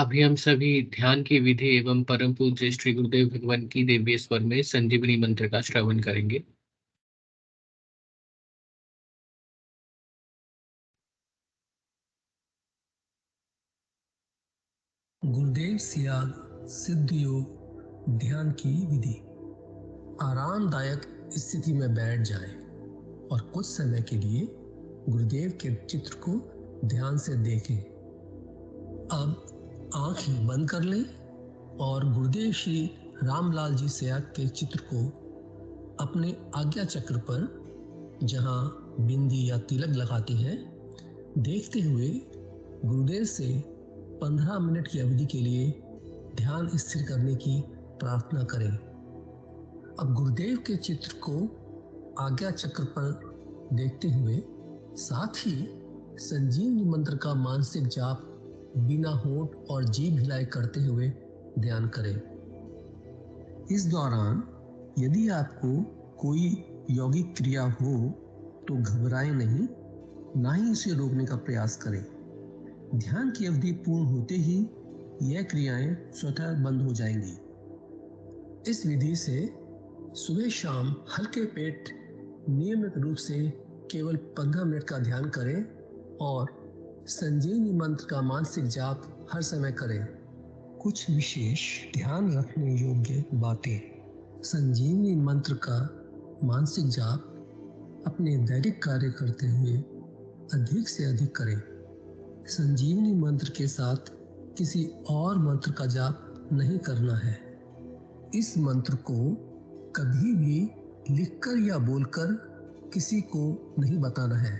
अभी हम सभी ध्यान की विधि एवं परम पूज्य श्री गुरुदेव भगवान की दिव्य स्वर में संजीवनी मंत्र का श्रवण करेंगे। गुरुदेव सियाग सिद्ध योग ध्यान की विधि। आरामदायक स्थिति में बैठ जाएं और कुछ समय के लिए गुरुदेव के चित्र को ध्यान से देखें। अब आंखें बंद कर लें और गुरुदेव श्री रामलाल जी सियाग के चित्र को अपने आज्ञा चक्र पर, जहां बिंदी या तिलक लगाते हैं, देखते हुए गुरुदेव से 15 मिनट की अवधि के लिए ध्यान स्थिर करने की प्रार्थना करें। अब गुरुदेव के चित्र को आज्ञा चक्र पर देखते हुए साथ ही संजीवनी मंत्र का मानसिक जाप बिना होंठ और जीभ हिलाए करते हुए ध्यान करें। इस दौरान यदि आपको कोई यौगिक क्रिया हो तो घबराएं नहीं, ना ही इसे रोकने का प्रयास करें। ध्यान की अवधि पूर्ण होते ही यह क्रियाएं स्वतः बंद हो जाएंगी। इस विधि से सुबह शाम हल्के पेट नियमित रूप से केवल 15 मिनट का ध्यान करें और संजीवनी मंत्र का मानसिक जाप हर समय करें। कुछ विशेष ध्यान रखने योग्य बातें। संजीवनी मंत्र का मानसिक जाप अपने दैनिक कार्य करते हुए अधिक से अधिक करें। संजीवनी मंत्र के साथ किसी और मंत्र का जाप नहीं करना है। इस मंत्र को कभी भी लिखकर या बोलकर किसी को नहीं बताना है।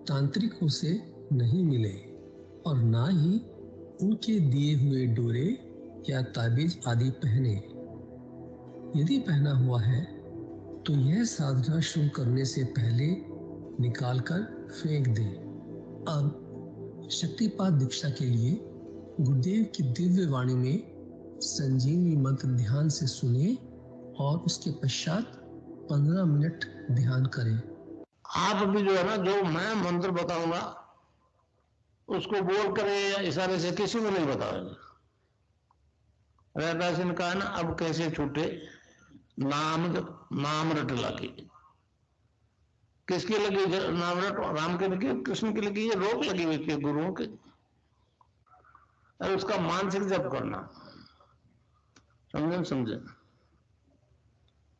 तांत्रिकों से नहीं मिले और ना ही उनके दिए हुए डोरे या ताबीज आदि पहने। यदि पहना हुआ है तो यह साधना शुरू करने से पहले निकालकर फेंक दें। अब शक्तिपात दीक्षा के लिए गुरुदेव की दिव्य वाणी में संजीवनी मंत्र ध्यान से सुने और उसके पश्चात 15 मिनट ध्यान करें। आप भी जो है ना, जो मैं मंत्र बताऊंगा उसको बोल कर या इशारे से किसी को नहीं बताओगे। रैदास ने कहा ना, अब कैसे छूटे नाम रट लगी। किसकी लगी नाम रट? राम की लगी, कृष्ण की लगी, ये रोक लगी हुई थी गुरुओं के। और उसका मानसिक जप करना, समझे?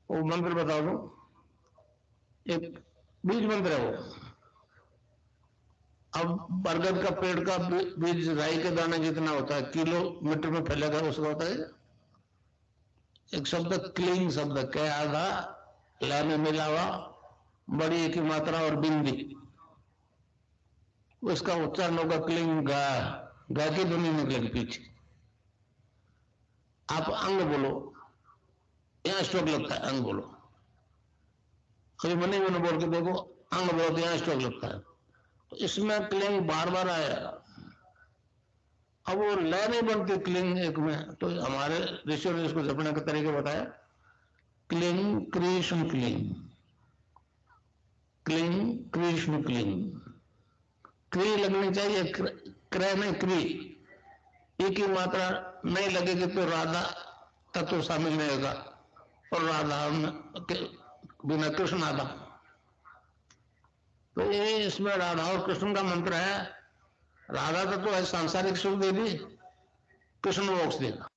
वो मंत्र बता दो, एक बीज मंत्र है वो। अब बरगद का पेड़ का बीज राई के दाने जितना होता है, किलोमीटर में फैलेगा, उसका होता है एक शब्द क्लीन शब्द, क्या आधा ला में मिला हुआ, बड़ी एक ही मात्रा और बिंदी, उसका उच्चारण होगा क्लीन गा। गा की ध्वनि निकलेगी पीछे। आप अंग बोलो, यहां स्ट्रोक लगता है, अंग बोलो। कभी मनी मैंने बोल के देखो, अंग बोलो तो यहां स्ट्रोक लगता है। तो इसमें क्लिंग बार बार आएगा। अब वो लय नहीं बनती क्लिंग एक में, तो हमारे ऋषियों ने इसको जपने का तरीके बताया। Cling Krishna cling, cling Krishna cling. क्री लगनी चाहिए, क्रय नहीं क्री। एक ही मात्रा नहीं लगेगी तो राधा तत्व शामिल नहीं होगा, और राधा बिना कृष्ण आधा। तो ये इसमें राधा और कृष्ण का मंत्र है। राधा तत्व है सांसारिक सुख देगी, कृष्ण मोक्ष देगा।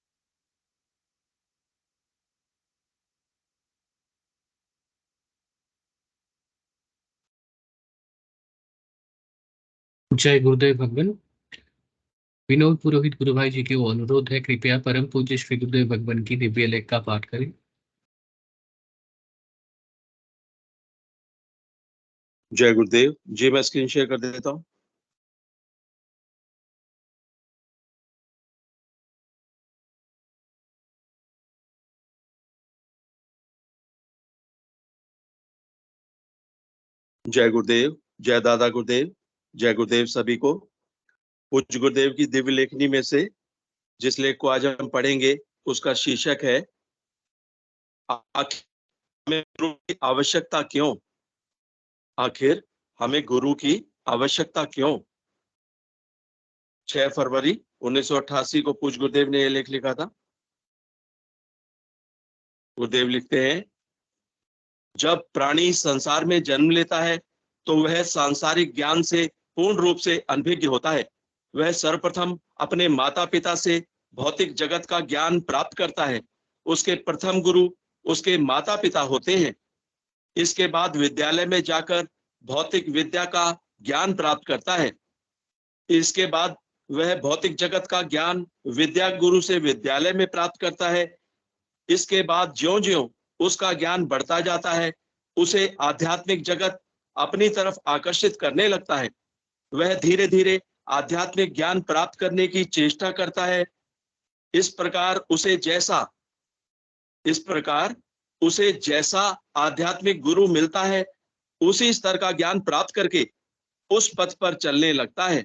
जय गुरुदेव भगवान। विनोद पुरोहित गुरु भाई जी की वो अनुरोध है, कृपया परम पूज्य श्री गुरुदेव भगवान की दिव्य लेख का पाठ करें। जय गुरुदेव जी। मैं स्क्रीन शेयर कर देता हूँ। जय गुरुदेव, जय दादा गुरुदेव, जय गुरुदेव सभी को। पूज्य गुरुदेव की दिव्य लेखनी में से जिस लेख को आज हम पढ़ेंगे उसका शीर्षक है आखिर हमें गुरु की आवश्यकता क्यों। आखिर हमें गुरु की आवश्यकता क्यों। 6 फरवरी 1988 को पूज्य गुरुदेव ने यह लेख लिखा था। गुरुदेव लिखते हैं, जब प्राणी संसार में जन्म लेता है तो वह सांसारिक ज्ञान से पूर्ण रूप से अनभिज्ञ होता है। वह सर्वप्रथम अपने माता पिता से भौतिक जगत का ज्ञान प्राप्त करता है। उसके प्रथम गुरु उसके माता पिता होते हैं। इसके बाद विद्यालय में जाकर भौतिक विद्या का ज्ञान प्राप्त करता है। इसके बाद वह भौतिक जगत का ज्ञान विद्या गुरु से विद्यालय में प्राप्त करता है। इसके बाद ज्यों-ज्यों उसका ज्ञान बढ़ता जाता है, उसे आध्यात्मिक जगत अपनी तरफ आकर्षित करने लगता है। वह धीरे धीरे आध्यात्मिक ज्ञान प्राप्त करने की चेष्टा करता है। इस प्रकार उसे जैसा आध्यात्मिक गुरु मिलता है, उसी स्तर का ज्ञान प्राप्त करके उस पथ पर चलने लगता है।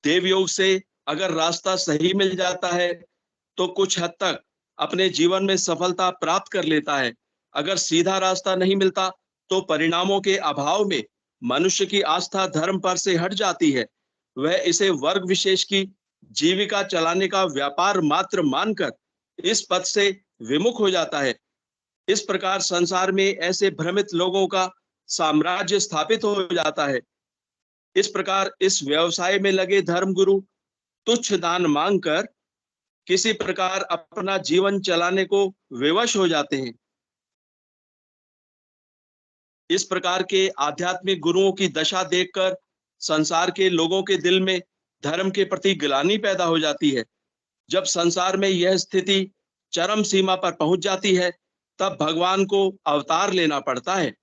देव योग से अगर रास्ता सही मिल जाता है तो कुछ हद तक अपने जीवन में सफलता प्राप्त कर लेता है। अगर सीधा रास्ता नहीं मिलता तो परिणामों के अभाव में मनुष्य की आस्था धर्म पर से हट जाती है। वह इसे वर्ग विशेष की जीविका चलाने का व्यापार मात्र मानकर इस पथ से विमुख हो जाता है। इस प्रकार संसार में ऐसे भ्रमित लोगों का साम्राज्य स्थापित हो जाता है। इस प्रकार इस व्यवसाय में लगे धर्मगुरु तुच्छ दान मांगकर किसी प्रकार अपना जीवन चलाने को विवश हो जाते हैं। इस प्रकार के आध्यात्मिक गुरुओं की दशा देखकर संसार के लोगों के दिल में धर्म के प्रति ग्लानि पैदा हो जाती है। जब संसार में यह स्थिति चरम सीमा पर पहुंच जाती है, तब भगवान को अवतार लेना पड़ता है।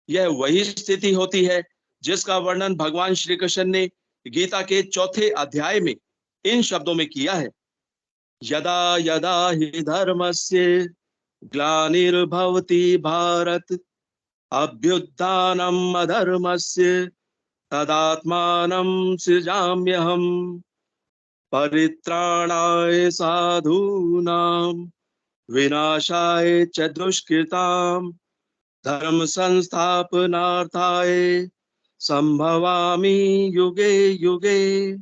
यह वही स्थिति होती है जिसका वर्णन भगवान श्री कृष्ण ने गीता के 4थे अध्याय में इन शब्दों में किया है, यदा यदा हि धर्मस्य ग्लानिर्भवति भारत अभ्युत्थानम् अधर्मस्य तदात्मानं सृजाम्यहम् परित्राणाय साधूनां विनाशाय च दुष्कृतां धर्म संस्थापनार्थाय संभवामि युगे युगे।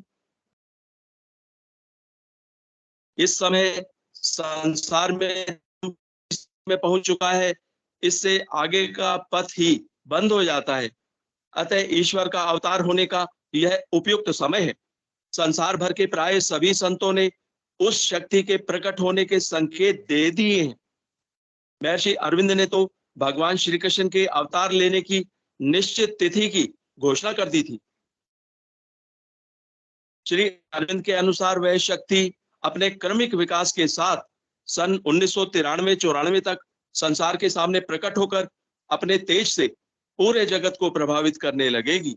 इस समय संसार में पहुंच चुका है, इससे आगे का पथ ही बंद हो जाता है। अतः ईश्वर का अवतार होने का यह उपयुक्त समय है। संसार भर के प्राय सभी संतों ने उस शक्ति के प्रकट होने के संकेत दे दिए हैं। महर्षि अरविंद ने तो भगवान श्री कृष्ण के अवतार लेने की निश्चित तिथि की घोषणा कर दी थी। श्री अरविंद के अनुसार वह शक्ति अपने क्रमिक विकास के साथ सन 1993-94 तक संसार के सामने प्रकट होकर अपने तेज से पूरे जगत को प्रभावित करने लगेगी।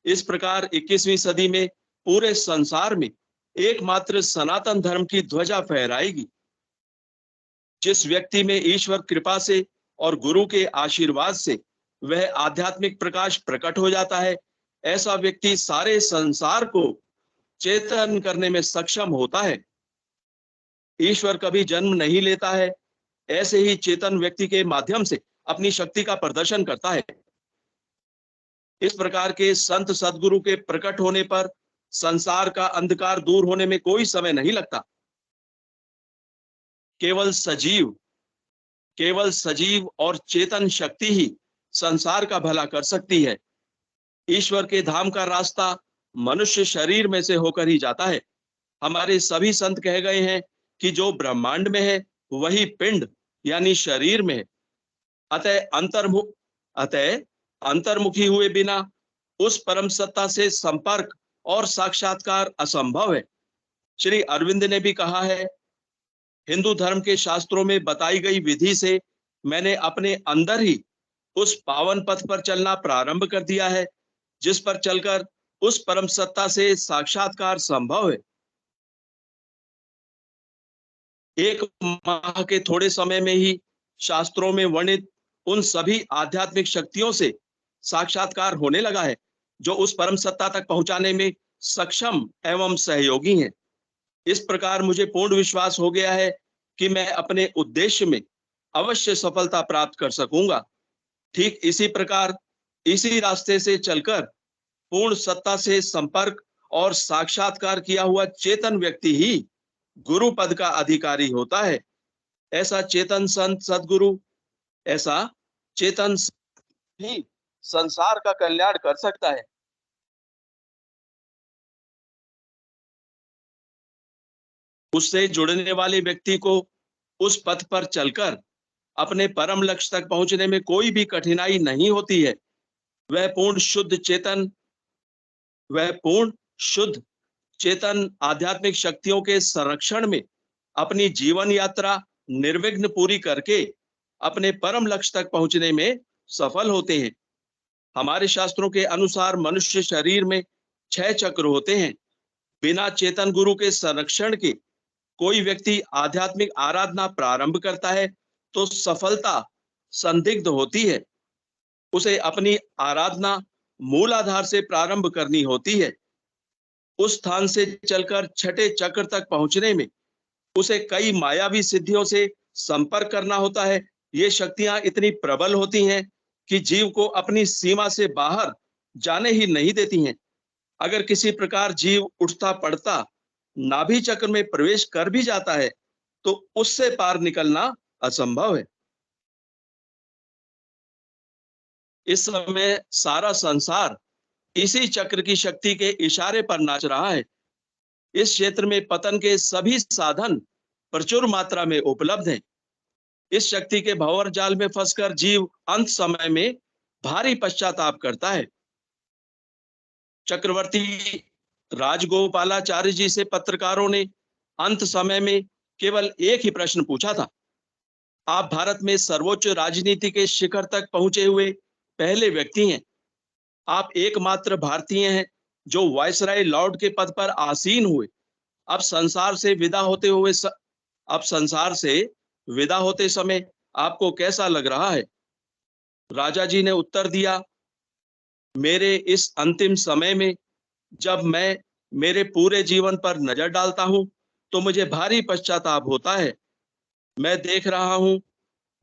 इस प्रकार 21वीं सदी में पूरे संसार में एकमात्र सनातन धर्म की ध्वजा फहराएगी। जिस व्यक्ति में ईश्वर कृपा से और गुरु के आशीर्वाद से वह आध्यात्मिक प्रकाश प्रकट हो जाता है, ऐसा व्यक्ति सारे संसार को चेतन करने में सक्षम होता है। ईश्वर कभी जन्म नहीं लेता है, ऐसे ही चेतन व्यक्ति के माध्यम से अपनी शक्ति का प्रदर्शन करता है। इस प्रकार के संत सद्गुरु के प्रकट होने पर संसार का अंधकार दूर होने में कोई समय नहीं लगता। केवल सजीव और चेतन शक्ति ही संसार का भला कर सकती है। ईश्वर के धाम का रास्ता मनुष्य शरीर में से होकर ही जाता है। हमारे सभी संत कह गए हैं कि जो ब्रह्मांड में है वही पिंड यानी शरीर में है। अतः अंतर्मुखी हुए बिना उस परम सत्ता से संपर्क और साक्षात्कार असंभव है। श्री अरविंद ने भी कहा है, हिंदू धर्म के शास्त्रों में बताई गई विधि से मैंने अपने अंदर ही उस पावन पथ पर चलना प्रारंभ कर दिया है, जिस पर चलकर उस परम सत्ता से साक्षात्कार संभव है। 1 माह के थोड़े समय में ही शास्त्रों में वर्णित उन सभी आध्यात्मिक शक्तियों से साक्षात्कार होने लगा है जो उस परम सत्ता तक पहुंचाने में सक्षम एवं सहयोगी हैं। इस प्रकार मुझे पूर्ण विश्वास हो गया है कि मैं अपने उद्देश्य में अवश्य सफलता प्राप्त कर सकूंगा। ठीक इसी प्रकार इसी रास्ते से चलकर पूर्ण सत्ता से संपर्क और साक्षात्कार किया हुआ चेतन व्यक्ति ही गुरु पद का अधिकारी होता है। ऐसा चेतन संत सद्गुरु, ऐसा चेतन ही संसार का कल्याण कर सकता है। उससे जुड़ने वाले व्यक्ति को उस पथ पर चलकर अपने परम लक्ष्य तक पहुंचने में कोई भी कठिनाई नहीं होती है। वह पूर्ण शुद्ध चेतन आध्यात्मिक शक्तियों के संरक्षण में अपनी जीवन यात्रा निर्विघ्न पूरी करके अपने परम लक्ष्य तक पहुंचने में सफल होते हैं। हमारे शास्त्रों के अनुसार मनुष्य शरीर में 6 चक्र होते हैं। बिना चेतन गुरु के संरक्षण के कोई व्यक्ति आध्यात्मिक आराधना प्रारंभ करता है तो सफलता संदिग्ध होती है। उसे अपनी आराधना मूल आधार से प्रारंभ करनी होती है। उस स्थान से चलकर 6ठे चक्र तक पहुंचने में उसे कई मायावी सिद्धियों से संपर्क करना होता है। ये शक्तियां इतनी प्रबल होती हैं कि जीव को अपनी सीमा से बाहर जाने ही नहीं देती हैं। अगर किसी प्रकार जीव उठता पड़ता नाभि चक्र में प्रवेश कर भी जाता है तो उससे पार निकलना असंभव है। इस समय सारा संसार इसी चक्र की शक्ति के इशारे पर नाच रहा है। इस क्षेत्र में पतन के सभी साधन प्रचुर मात्रा में उपलब्ध हैं। इस शक्ति के भंवर जाल में फंसकर जीव अंत समय में भारी पश्चाताप करता है। चक्रवर्ती राजगोपालाचार्य जी से पत्रकारों ने अंत समय में केवल एक ही प्रश्न पूछा था। आप भारत में सर्वोच्च राजनीति के शिखर तक पहुंचे हुए पहले व्यक्ति हैं। आप एकमात्र भारतीय हैं जो वायसराय लॉर्ड के पद पर आसीन हुए। अब संसार से विदा होते समय आपको कैसा लग रहा है? राजा जी ने उत्तर दिया, मेरे इस अंतिम समय में जब मैं मेरे पूरे जीवन पर नजर डालता हूं तो मुझे भारी पश्चाताप होता है। मैं देख रहा हूं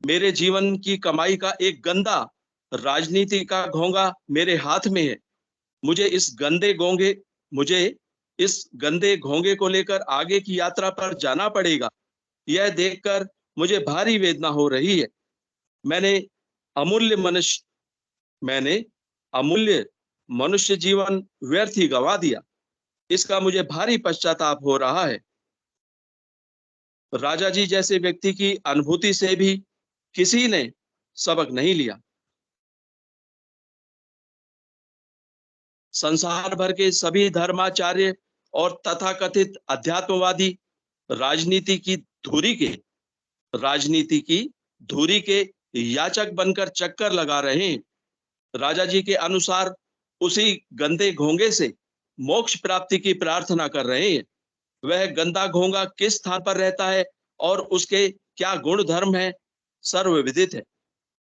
मेरे जीवन की कमाई का एक गंदा राजनीति का घोंगा मेरे हाथ में है। मुझे इस गंदे घोंगे को लेकर आगे की यात्रा पर जाना पड़ेगा। यह देखकर मुझे भारी वेदना हो रही है। मैंने अमूल्य मनुष्य जीवन व्यर्थ ही गंवा दिया। इसका मुझे भारी पश्चाताप हो रहा है। राजा जी जैसे व्यक्ति की अनुभूति से भी किसी ने सबक नहीं लिया। संसार भर के सभी धर्माचार्य और तथाकथित अध्यात्मवादी राजनीति की धुरी के याचक बनकर चक्कर लगा रहे हैं। राजा जी के अनुसार उसी गंदे घोंगे से मोक्ष प्राप्ति की प्रार्थना कर रहे हैं। वह गंदा घोंगा किस स्थान पर रहता है और उसके क्या गुण धर्म है, सर्वविदित है।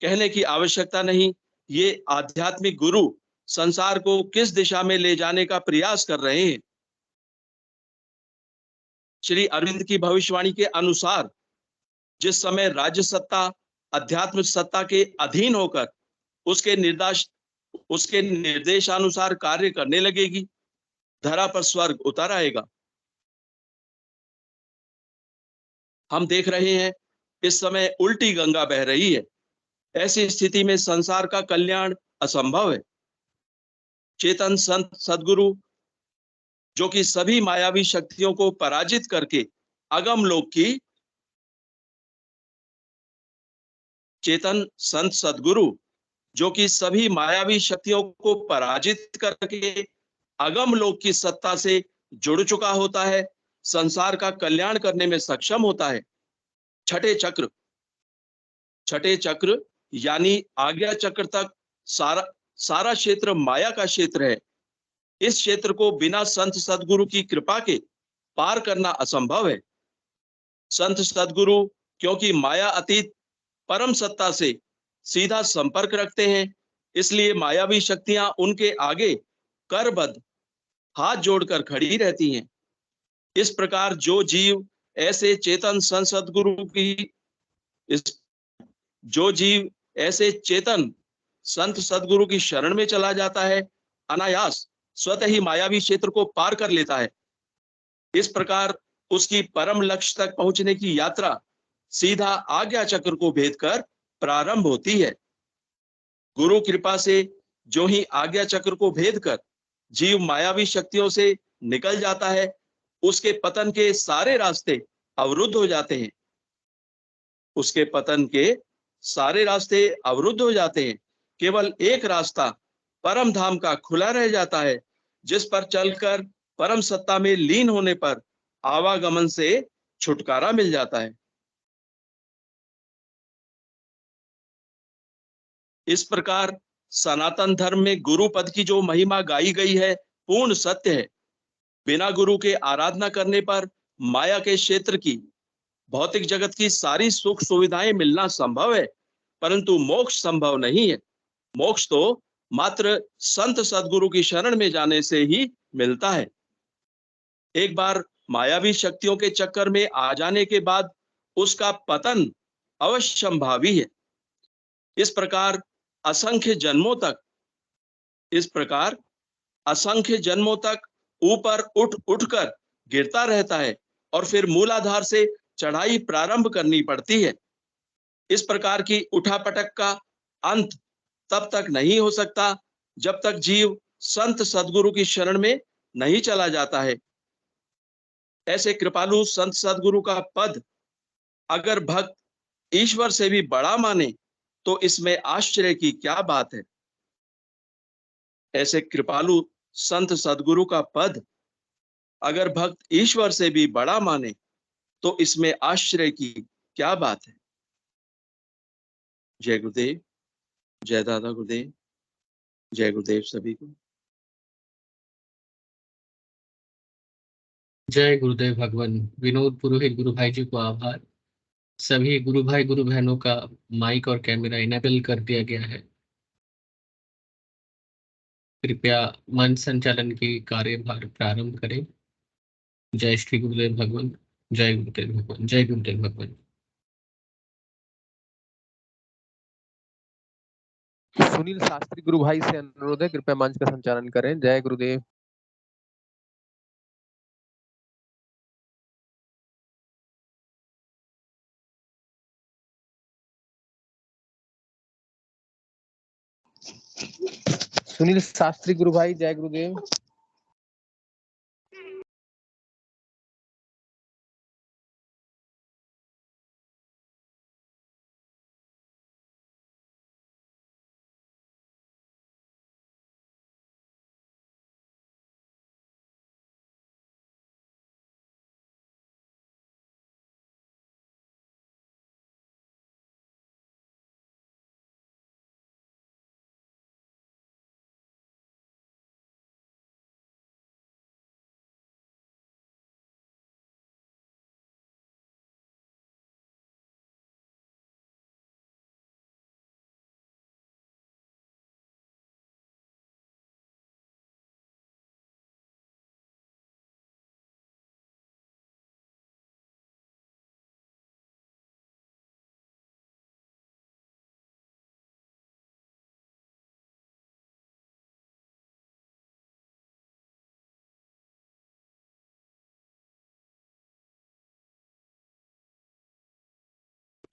कहने की आवश्यकता नहीं। ये आध्यात्मिक गुरु संसार को किस दिशा में ले जाने का प्रयास कर रहे हैं। श्री अरविंद की भविष्यवाणी के अनुसार जिस समय राज्य सत्ता अध्यात्म सत्ता के अधीन होकर उसके निर्देशानुसार कार्य करने लगेगी, धरा पर स्वर्ग उतर आएगा। हम देख रहे हैं इस समय उल्टी गंगा बह रही है। ऐसी स्थिति में संसार का कल्याण असंभव है। चेतन संत सद्गुरु जो कि सभी मायावी शक्तियों को पराजित करके अगम लोक की चेतन संत सद्गुरु जो कि सभी मायावी शक्तियों को पराजित करके अगम लोक की सत्ता से जुड़ चुका होता है, संसार का कल्याण करने में सक्षम होता है। छठे चक्र यानी आज्ञा चक्र तक सारा क्षेत्र माया का क्षेत्र है। इस क्षेत्र को बिना संत सद्गुरु की कृपा के पार करना असंभव है। संत सद्गुरु क्योंकि माया अतीत परम सत्ता से सीधा संपर्क रखते हैं, इसलिए मायावी शक्तियां उनके आगे करबद्ध हाथ जोड़कर खड़ी रहती हैं। इस प्रकार जो जीव ऐसे चेतन संत सद्गुरु की शरण में चला जाता है अनायास स्वतः ही मायावी क्षेत्र को पार कर लेता है। इस प्रकार उसकी परम लक्ष्य तक पहुंचने की यात्रा सीधा आज्ञा चक्र को भेद कर प्रारंभ होती है। गुरु कृपा से जो ही आज्ञा चक्र को भेद कर जीव मायावी शक्तियों से निकल जाता है, उसके पतन के सारे रास्ते अवरुद्ध हो जाते हैं। उसके पतन के सारे रास्ते अवरुद्ध हो जाते हैं। केवल एक रास्ता परम धाम का खुला रह जाता है, जिस पर चलकर परम सत्ता में लीन होने पर आवागमन से छुटकारा मिल जाता है। इस प्रकार सनातन धर्म में गुरु पद की जो महिमा गाई गई है पूर्ण सत्य है। बिना गुरु के आराधना करने पर माया के क्षेत्र की, भौतिक जगत की सारी सुख सुविधाएं मिलना संभव है, परंतु मोक्ष संभव नहीं है। मोक्ष तो मात्र संत सदगुरु की शरण में जाने से ही मिलता है। एक बार मायावी शक्तियों के चक्कर में आ जाने के बाद उसका पतन अवश्यंभावी है। इस प्रकार असंख्य जन्मों तक ऊपर उठकर गिरता रहता है और फिर मूलाधार से चढ़ाई प्रारंभ करनी पड़ती है। इस प्रकार की उठापटक का अंत तब तक नहीं हो सकता जब तक जीव संत सदगुरु की शरण में नहीं चला जाता है। ऐसे कृपालु संत सदगुरु का पद अगर भक्त ईश्वर से भी बड़ा माने तो इसमें आश्चर्य की क्या बात है। ऐसे कृपालु संत सदगुरु का पद अगर भक्त ईश्वर से भी बड़ा माने तो इसमें आश्चर्य की क्या बात है। जय गुरुदेव, जय दादा गुरुदेव, जय गुरुदेव सभी को। जय गुरुदेव भगवान। विनोद पुरोहित गुरु भाई जी को आभार। सभी गुरु भाई गुरु बहनों का माइक और कैमरा इनेबल कर दिया गया है। कृपया मंच संचालन की कार्यभार प्रारंभ करें। जय श्री गुरुदेव भगवान, जय गुरुदेव भगवान, जय गुरुदेव भगवान। सुनील शास्त्री गुरु भाई से अनुरोध है, कृपया मंच का संचालन करें। जय गुरुदेव। सुनील शास्त्री गुरु भाई, जय गुरुदेव।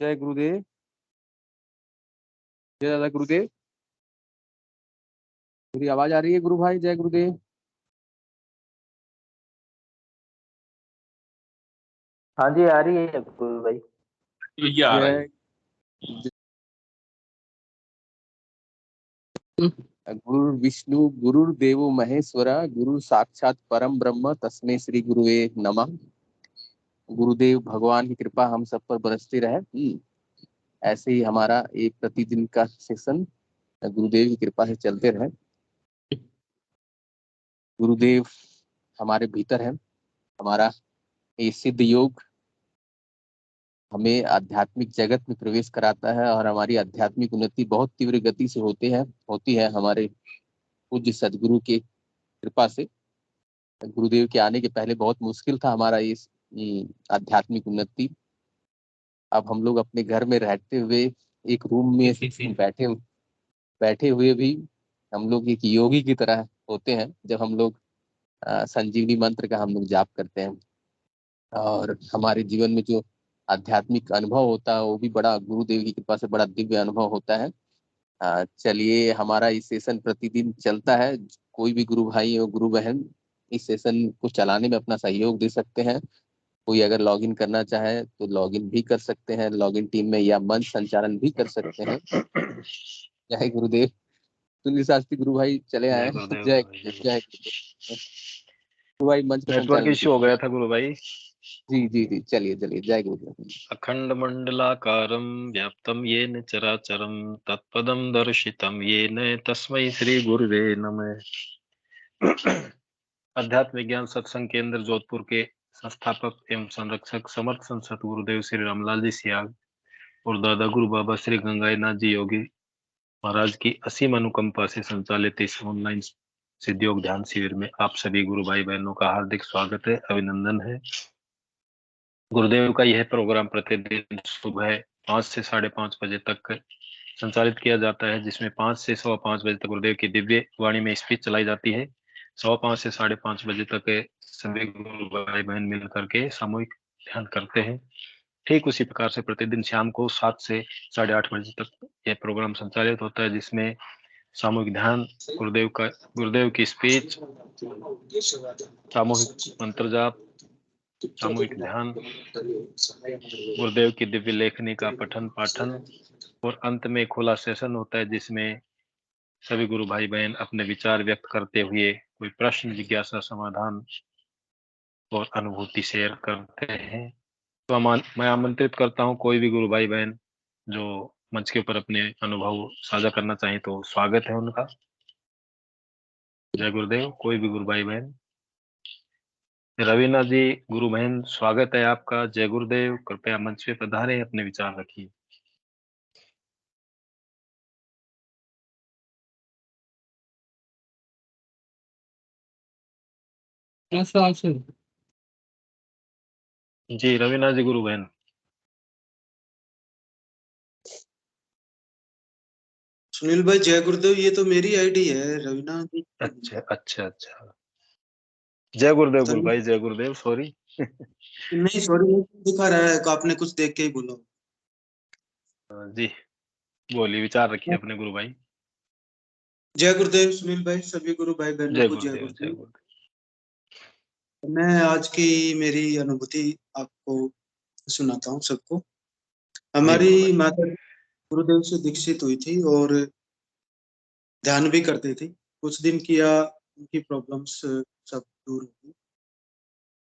जय गुरुदेव, जय दादा गुरुदेव। मेरी आवाज आ रही है गुरु भाई? जय गुरुदेव। हाँ जी, आ रही है गुरु भाई। जय गुरु विष्णु गुरुर्देवो महेश्वरा गुरु साक्षात परम ब्रह्म तस्मै श्री गुरुवे नमः। गुरुदेव भगवान की कृपा हम सब पर बरसती रहे। ऐसे ही हमारा एक प्रतिदिन का सेशन गुरुदेव की कृपा से चलते रहे। गुरुदेव हमारे भीतर है। हमारा ये सिद्ध योग हमें आध्यात्मिक जगत में प्रवेश कराता है और हमारी आध्यात्मिक उन्नति बहुत तीव्र गति से होती है हमारे पूज्य सदगुरु के कृपा से। गुरुदेव के आने के पहले बहुत मुश्किल था हमारा ये आध्यात्मिक उन्नति। अब हम लोग अपने घर में रहते हुए एक रूम में बैठे हुए भी हम लोग एक योगी की तरह होते हैं जब हम लोग संजीवनी मंत्र का हम लोग जाप करते हैं, और हमारे जीवन में जो आध्यात्मिक अनुभव होता है वो भी बड़ा गुरुदेव की कृपा से बड़ा दिव्य अनुभव होता है। चलिए, हमारा इस सेशन प्रतिदिन चलता है। कोई भी गुरु भाई और गुरु बहन इस सेशन को चलाने में अपना सहयोग दे सकते हैं। कोई अगर लॉगिन करना चाहे तो लॉगिन भी कर सकते हैं लॉगिन टीम में, या मंच संचालन भी कर सकते हैं। जय गुरुदेव। सुनील शास्त्री गुरु भाई चले आए। जय जय गुरु भाई, मंच का नेटवर्क संचालन इश्यू हो गया था गुरु भाई। जी जी जी, चलिए चलिए, जय गुरुदेव। अखंड मंडलाकारं व्याप्तं येन चराचरं तत्पदं दर्शितं येन तस्मै श्री गुरुवे नमः। अध्यात्म विज्ञान सत्संग केंद्र जोधपुर के संस्थापक एवं संरक्षक समर्थ संत सतगुरुदेव श्री रामलाल जी सियाग और दादा गुरु बाबा श्री गंगाईनाथ जी योगी महाराज की असीम अनुकंपा से संचालित इस ऑनलाइन सिद्धयोग ध्यान शिविर में आप सभी गुरु भाई बहनों का हार्दिक स्वागत है, अभिनंदन है। गुरुदेव का यह प्रोग्राम प्रतिदिन सुबह 5 से 5:30 बजे तक संचालित किया जाता है, जिसमें 5 से 5:15 बजे तक गुरुदेव की दिव्य वाणी में स्पीच चलाई जाती है। 5:15 से 5:30 बजे तक सभी गुरु भाई बहन मिल करके सामूहिक ध्यान करते हैं। ठीक उसी प्रकार से प्रतिदिन शाम को 7 से 8:30 बजे तक यह प्रोग्राम संचालित होता है, जिसमें सामूहिक ध्यान, गुरुदेव की स्पीच, सामूहिक मंत्र जाप, सामूहिक ध्यान, गुरुदेव की दिव्य लेखनी का पठन पाठन और अंत में खुला सेशन होता है, जिसमें सभी गुरु भाई बहन अपने विचार व्यक्त करते हुए कोई प्रश्न, जिज्ञासा, समाधान और अनुभूति शेयर करते हैं। तो मैं आमंत्रित करता हूं, कोई भी गुरु भाई बहन जो मंच के ऊपर अपने अनुभव साझा करना चाहें तो स्वागत है उनका। जय गुरुदेव। कोई भी गुरु भाई बहन। रवीना जी गुरु बहन, स्वागत है आपका। जय गुरुदेव। कृपया मंच पे पधारें, अपने विचार रखिए। जी रवीना जी गुरु बहन। सुनील भाई जय गुरुदेव, ये तो मेरी आईडी है रवीना जी। अच्छा अच्छा अच्छा, जय गुरुदेव गुरु भाई, जय गुरुदेव। सॉरी। नहीं सॉरी, दिखा रहा है कि आपने कुछ देख के ही बोला। जी बोलिए, विचार रखिए अपने गुरु भाई। जय गुरुदेव सुनील भाई, सभी गुरु भाई बहनों जय को जय गुरुदेव। जय गुरुदेव। गुरुदेव। मैं आज की मेरी अनुभूति आपको सुनाता हूँ सबको। जी हमारी गुरु भाई। माता गुरुदेव से दीक्षित हुई थी और ध्यान भी करती थी। कुछ दिन किया, उनकी प्रॉब्लम्स सब दूर हो गई।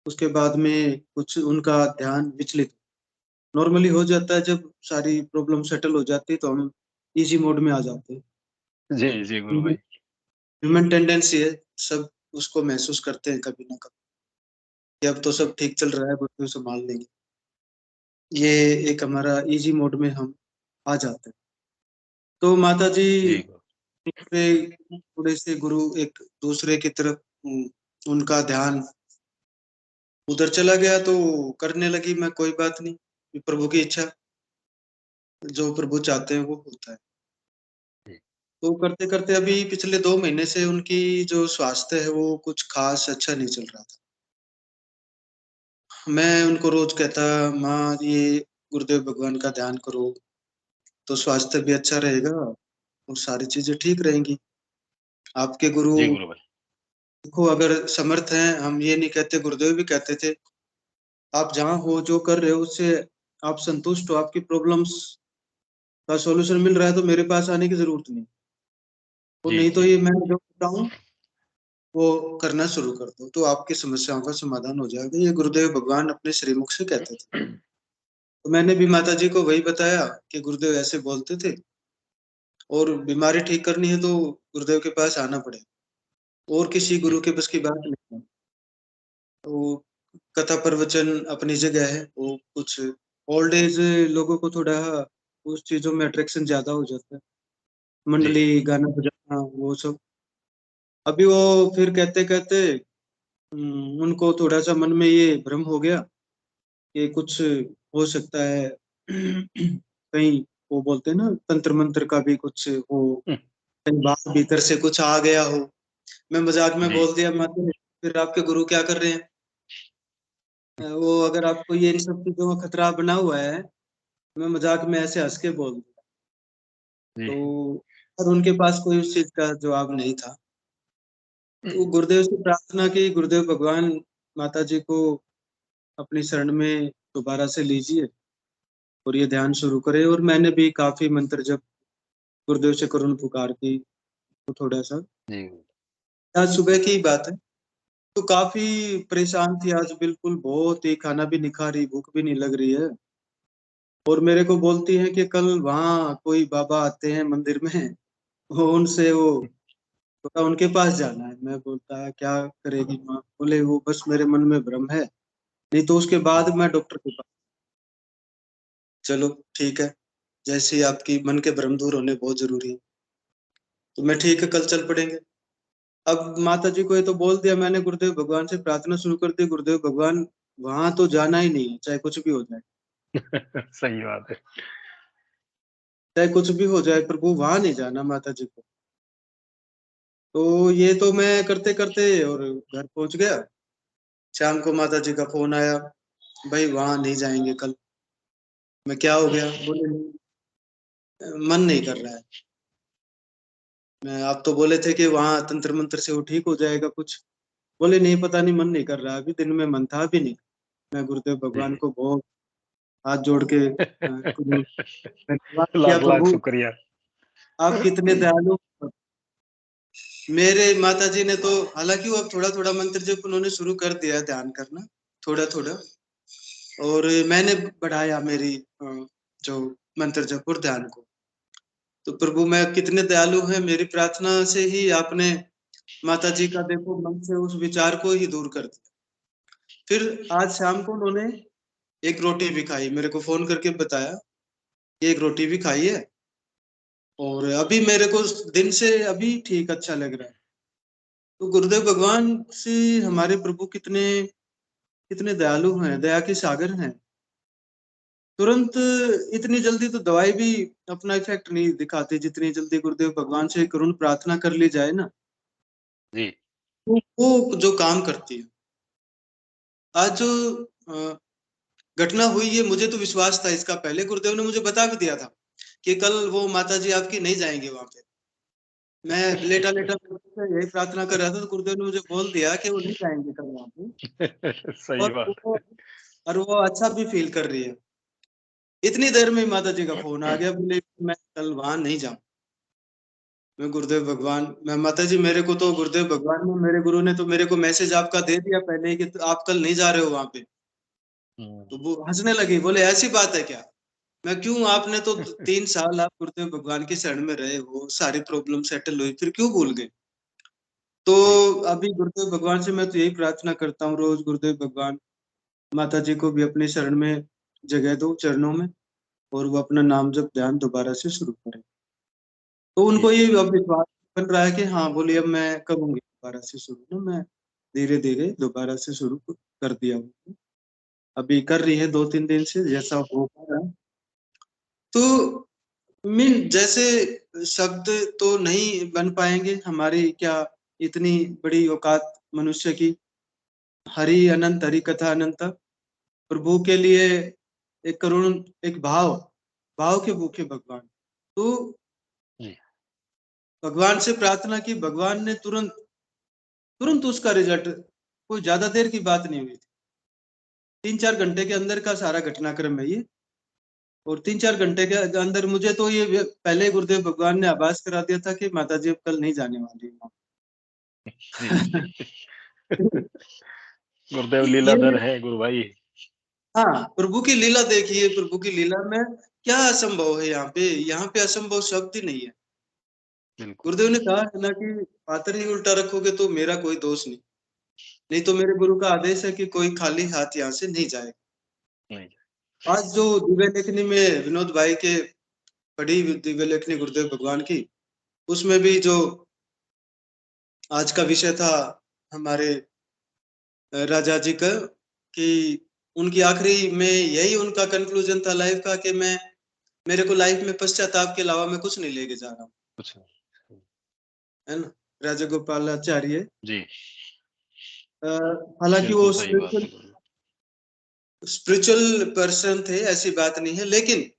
उसके बाद में कुछ उनका ध्यान विचलित नॉर्मली हो जाता है। जब सारी प्रॉब्लम सेटल हो जाती है तो हम इजी मोड में आ जाते हैं। जी जी गुरु भाई। ह्यूमन टेंडेंसी है, सब उसको महसूस करते हैं कभी ना कभी कि अब तो सब ठीक चल रहा है, तो संभाल लेंगे। ये एक हमारा इजी मोड में हम आ जाते हैं। तो माता जी जी से थोड़े से गुरु एक दूसरे की तरफ उनका ध्यान उधर चला गया तो करने लगी। मैं कोई बात नहीं, ये प्रभु की इच्छा, जो प्रभु चाहते हैं वो होता है। तो करते करते अभी पिछले 2 महीने से उनकी जो स्वास्थ्य है वो कुछ खास अच्छा नहीं चल रहा था। मैं उनको रोज कहता, माँ ये गुरुदेव भगवान का ध्यान करो तो स्वास्थ्य भी अच्छा रहेगा और सारी चीजें ठीक रहेंगी। आपके गुरु जी गुरु भाई। देखो अगर समर्थ हैं, हम ये नहीं कहते, गुरुदेव भी कहते थे आप जहाँ हो जो कर रहे हो उससे आप संतुष्ट हो, आपकी प्रॉब्लम्स का सॉल्यूशन मिल रहा है तो मेरे पास आने की जरूरत नहीं। तो जी नहीं तो जी ये मैं जो करता हूँ वो करना शुरू कर दो तो आपकी समस्याओं का समाधान हो जाएगा। ये गुरुदेव भगवान अपने श्रीमुख से कहते थे। तो मैंने भी माता जी को वही बताया कि गुरुदेव ऐसे बोलते थे और बीमारी ठीक करनी है तो गुरुदेव के पास आना पड़ेगा, और किसी गुरु के बस की बात नहीं है। तो कथा प्रवचन अपनी जगह है, वो कुछ ओल्ड एज लोगों को थोड़ा उस चीजों में अट्रैक्शन ज्यादा हो जाता है, जी मंडली गाना बजाना वो सब। अभी वो फिर कहते कहते उनको थोड़ा सा मन में ये भ्रम हो गया कि कुछ हो सकता है कहीं, वो बोलते हैं ना तंत्र मंत्र का भी कुछ हो, कहीं बाहर भीतर से कुछ आ गया हो। मैं मजाक में जी। बोल दिया माता जी, फिर आपके गुरु क्या कर रहे हैं? वो अगर आपको ये इन सब चीजों का खतरा बना हुआ है, मैं मजाक में ऐसे हंस के बोल दिया। जी। तो और उनके पास कोई उस चीज का जवाब नहीं था। तो गुरुदेव से प्रार्थना की, गुरुदेव भगवान माता जी को अपनी शरण में दोबारा से लीजिए और ये ध्यान शुरू करें। और मैंने भी काफी मंत्र जप गुरुदेव से करुण पुकार की, तो थोड़ा सा जी। आज सुबह की ही बात है, तो काफी परेशान थी आज, बिल्कुल बहुत ही, खाना भी नहीं खा रही, भूख भी नहीं लग रही है। और मेरे को बोलती है कि कल वहाँ कोई बाबा आते हैं मंदिर में, वो उनसे वो थोड़ा उनके पास जाना है। मैं बोलता है क्या करेगी माँ? बोले वो बस मेरे मन में भ्रम है, नहीं तो उसके बाद मैं डॉक्टर के पास। चलो ठीक है, जैसे ही आपकी मन के भ्रम दूर होने बहुत जरूरी है, तो मैं ठीक है कल चल पड़ेंगे। अब माता जी को ये तो बोल दिया मैंने, गुरुदेव भगवान से प्रार्थना शुरू कर दी, गुरुदेव भगवान वहां तो जाना ही नहीं है, चाहे कुछ भी हो जाए, सही बात है। चाहे कुछ भी हो जाए, प्रभु वहां नहीं जाना माता जी को। तो ये तो मैं करते करते और घर पहुंच गया। शाम को माता जी का फोन आया, भाई वहां नहीं जाएंगे कल। मैं क्या हो गया? बोले मन नहीं कर रहा है। मैं आप तो बोले थे कि वहां तंत्र मंत्र से वो ठीक हो जाएगा कुछ। बोले नहीं, पता नहीं, मन नहीं कर रहा, अभी दिन में मन था भी नहीं। मैं गुरुदेव भगवान जी। को बहुत हाथ जोड़ के धन्यवाद किया, लाख लाख प्रभु शुक्रिया। आप कितने दयालु। मेरे माता जी ने तो हालांकि वो अब थोड़ा थोड़ा मंत्र जप उन्होंने शुरू कर दिया है, ध्यान करना थोड़ा थोड़ा, और मैंने बढ़ाया मेरी जो मंत्र जप और ध्यान को। तो प्रभु मैं कितने दयालु हैं, मेरी प्रार्थना से ही आपने माता जी का देखो मन से उस विचार को ही दूर कर दिया। फिर आज शाम को उन्होंने एक रोटी भी खाई, मेरे को फोन करके बताया कि एक रोटी भी खाई है, और अभी मेरे को दिन से अभी ठीक अच्छा लग रहा है। तो गुरुदेव भगवान से हमारे प्रभु कितने कितने दयालु हैं, दया के सागर हैं। तुरंत इतनी जल्दी तो दवाई भी अपना इफेक्ट नहीं दिखाती, जितनी जल्दी गुरुदेव भगवान से करुण प्रार्थना कर ली जाए ना, जी। तो वो जो काम करती है। आज जो घटना हुई है, मुझे तो विश्वास था इसका, पहले गुरुदेव ने मुझे बता भी दिया था कि कल वो माता जी आपकी नहीं जाएंगे वहां पे। मैं लेटा लेटा यही प्रार्थना कर रहा था, तो गुरुदेव ने मुझे बोल दिया कि वो नहीं जाएंगे कल वहां पे। सही और बात वो है। और वो अच्छा भी फील कर रही है। इतनी देर में ही माता जी का फोन आ गया, बोले मैं कल वहां नहीं जाऊँ। मैं गुरुदेव भगवान, मैं माता जी मेरे को तो गुरुदेव भगवान ने, मेरे गुरु ने तो मेरे को मैसेज आपका दे दिया पहले ही कि आप कल नहीं जा रहे हो वहां पे। तो वो हंसने लगी, बोले ऐसी बात है क्या? मैं क्यों, आपने तो 3 साल आप गुरुदेव भगवान की शरण में रहे हो, सारी प्रॉब्लम सेटल हुई, फिर क्यों भूल गए? तो जी। अभी गुरुदेव भगवान से मैं तो यही प्रार्थना करता हूँ रोज, गुरुदेव भगवान माता जी को भी अपनी शरण में जगह दो चरणों में, और वो अपना नाम जप ध्यान दोबारा से शुरू करें। तो जी। उनको ये अब विश्वास बन रहा है कि हाँ बोलिए अब मैं करूंगी दोबारा से शुरू ना, मैं धीरे धीरे दोबारा से शुरू कर दिया हूँ। अभी कर रही है 2-3 दिन से, जैसा हो पा रहा है। तो मीन जैसे शब्द तो नहीं बन पाएंगे, हमारी क्या इतनी बड़ी औकात मनुष्य की। हरि अनंत, हरि कथा अनंत, प्रभु के लिए एक करुण, एक भाव, भाव के भूखे भगवान। तो जी। भगवान से प्रार्थना की, भगवान ने तुरंत तुरंत उसका रिजल्ट, कोई ज्यादा देर की बात नहीं हुई थी, 3-4 घंटे के अंदर का सारा घटनाक्रम है ये। और 3-4 घंटे के अंदर मुझे तो ये पहले गुरुदेव भगवान ने आभास करा दिया था कि माता जी अब कल नहीं जाने वाली जी। है। गुरुदेव ये लीलाधर है गुरु भाई। हाँ, प्रभु की लीला देखिए, प्रभु की लीला में क्या असंभव है यहाँ पे असंभव शब्द ही नहीं है। बिल्कुल। गुरुदेव ने कहा है ना कि पात्र ही उल्टा रखोगे तो मेरा कोई दोष नहीं, नहीं तो मेरे गुरु का आदेश है कि कोई खाली हाथ यहाँ से नहीं जाए। नहीं। आज जो दिव्य लेखनी में विनोद भाई के पढ़ी दिव्य लेखनी गुरुदेव भगवान की, उसमें भी जो आज का विषय था हमारे राजा जी का, कि उनकी आखिरी में यही उनका कंक्लूजन था लाइफ का कि मैं, मेरे को लाइफ में पश्चाताप के अलावा मैं कुछ नहीं लेके जा रहा हूँ, कुछ नहीं। है ना। राजा गोपालाचार्य। जी हालांकि बिल्कुल वो सही बात है गुरु। स्पिरिचुअल पर्सन थे, ऐसी बात नहीं है, लेकिन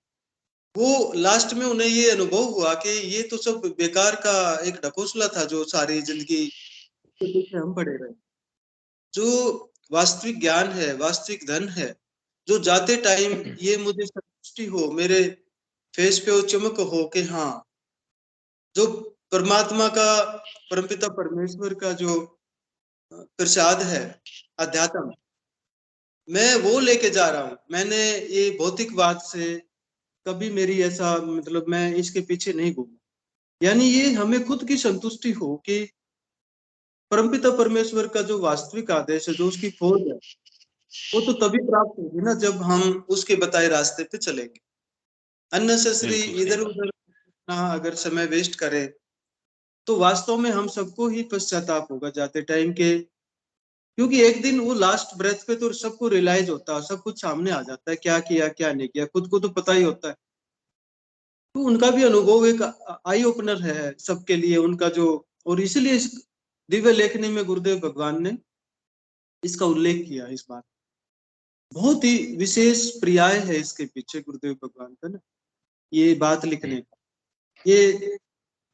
वो लास्ट में उन्हें ये अनुभव हुआ कि ये तो सब बेकार का एक ढकोसला था जो सारी जिंदगी के पीछे हम पड़े रहे। जो वास्तविक ज्ञान है, वास्तविक धन है, जो जाते टाइम ये मुझे संतुष्टि हो, मेरे फेस पे वो चमक हो कि हाँ, जो परमात्मा का, परमपिता परमेश्वर का जो प्रसाद है, अध्यात्म, मैं वो लेके जा रहा हूँ। मैंने ये भौतिकवाद से कभी मेरी ऐसा मतलब मैं इसके पीछे नहीं घूमा। यानी ये हमें खुद की संतुष्टि हो कि परमपिता परमेश्वर का जो वास्तविक आदेश है, जो उसकी खोज है, वो तो तभी प्राप्त होगी ना जब हम उसके बताए रास्ते पे चलेंगे। अननेसेसरी बिल्कुल सही इधर बात। उधर अगर समय वेस्ट करें तो वास्तव में हम सबको ही पश्चाताप होगा जाते टाइम के, क्योंकि एक दिन वो लास्ट ब्रेथ पे तो सबको रियलाइज होता है, सब कुछ सामने आ जाता है, क्या किया क्या नहीं किया, खुद को तो पता ही होता है। तो उनका भी अनुभव एक आई ओपनर है सबके लिए, उनका जो, और इसीलिए इस दिव्य लेखनी में गुरुदेव भगवान ने इसका उल्लेख किया। इस बात बहुत ही विशेष पर्याय है इसके पीछे गुरुदेव भगवान का ना, ये बात लिखने का। ये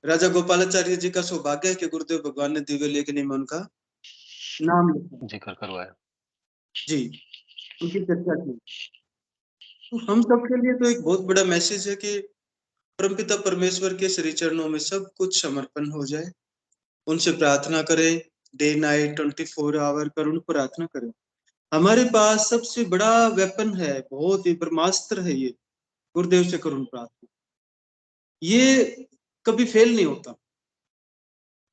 राजा गोपालाचार्य जी का सौभाग्य है कि गुरुदेव भगवान ने दिव्य लेखनी में उनका नाम लिखा, जिक्र करवाया। जी, उनकी चर्चा की। तो हम सबके लिए तो एक बहुत बड़ा मैसेज है कि परमपिता परमेश्वर के श्री चरणों में सब कुछ समर्पण हो जाए, उनसे प्रार्थना करें, डे नाइट 24 आवर करुण प्रार्थना करें। हमारे पास सबसे बड़ा वेपन है, बहुत ही ब्रह्मास्त्र है ये, गुरुदेव से करुण प्रार्थना। ये कभी फेल नहीं होता,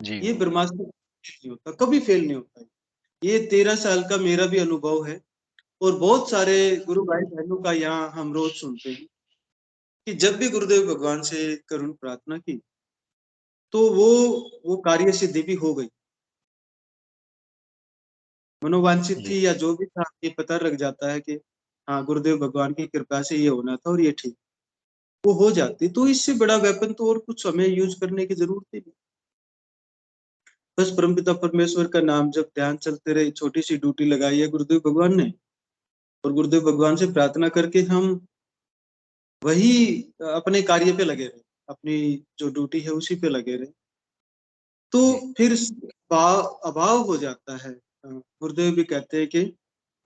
जी ये गुरु। ब्रह्मास्त्र नहीं होता, कभी फेल नहीं होता। ये 13 साल का मेरा भी अनुभव है, और बहुत सारे गुरु भाई बहनों का यहाँ हम रोज सुनते हैं कि जब भी गुरुदेव भगवान से करुण प्रार्थना की तो वो कार्य सिद्धि भी हो गई। मनोवांछित जी थी या जो भी था, ये पता लग जाता है कि हाँ, गुरुदेव भगवान की कृपा से ये होना था और ये ठीक, वो हो जाती। तो इससे बड़ा वेपन तो और कुछ हमें यूज करने की जरूरत ही नहीं। बस परमपिता परमेश्वर का नाम जब ध्यान चलते रहे, छोटी सी ड्यूटी लगाई है गुरुदेव भगवान ने, और गुरुदेव भगवान से प्रार्थना करके हम वही अपने कार्य पे लगे रहे, अपनी जो ड्यूटी है उसी पे लगे रहे, तो फिर अभाव हो जाता है। गुरुदेव भी कहते हैं कि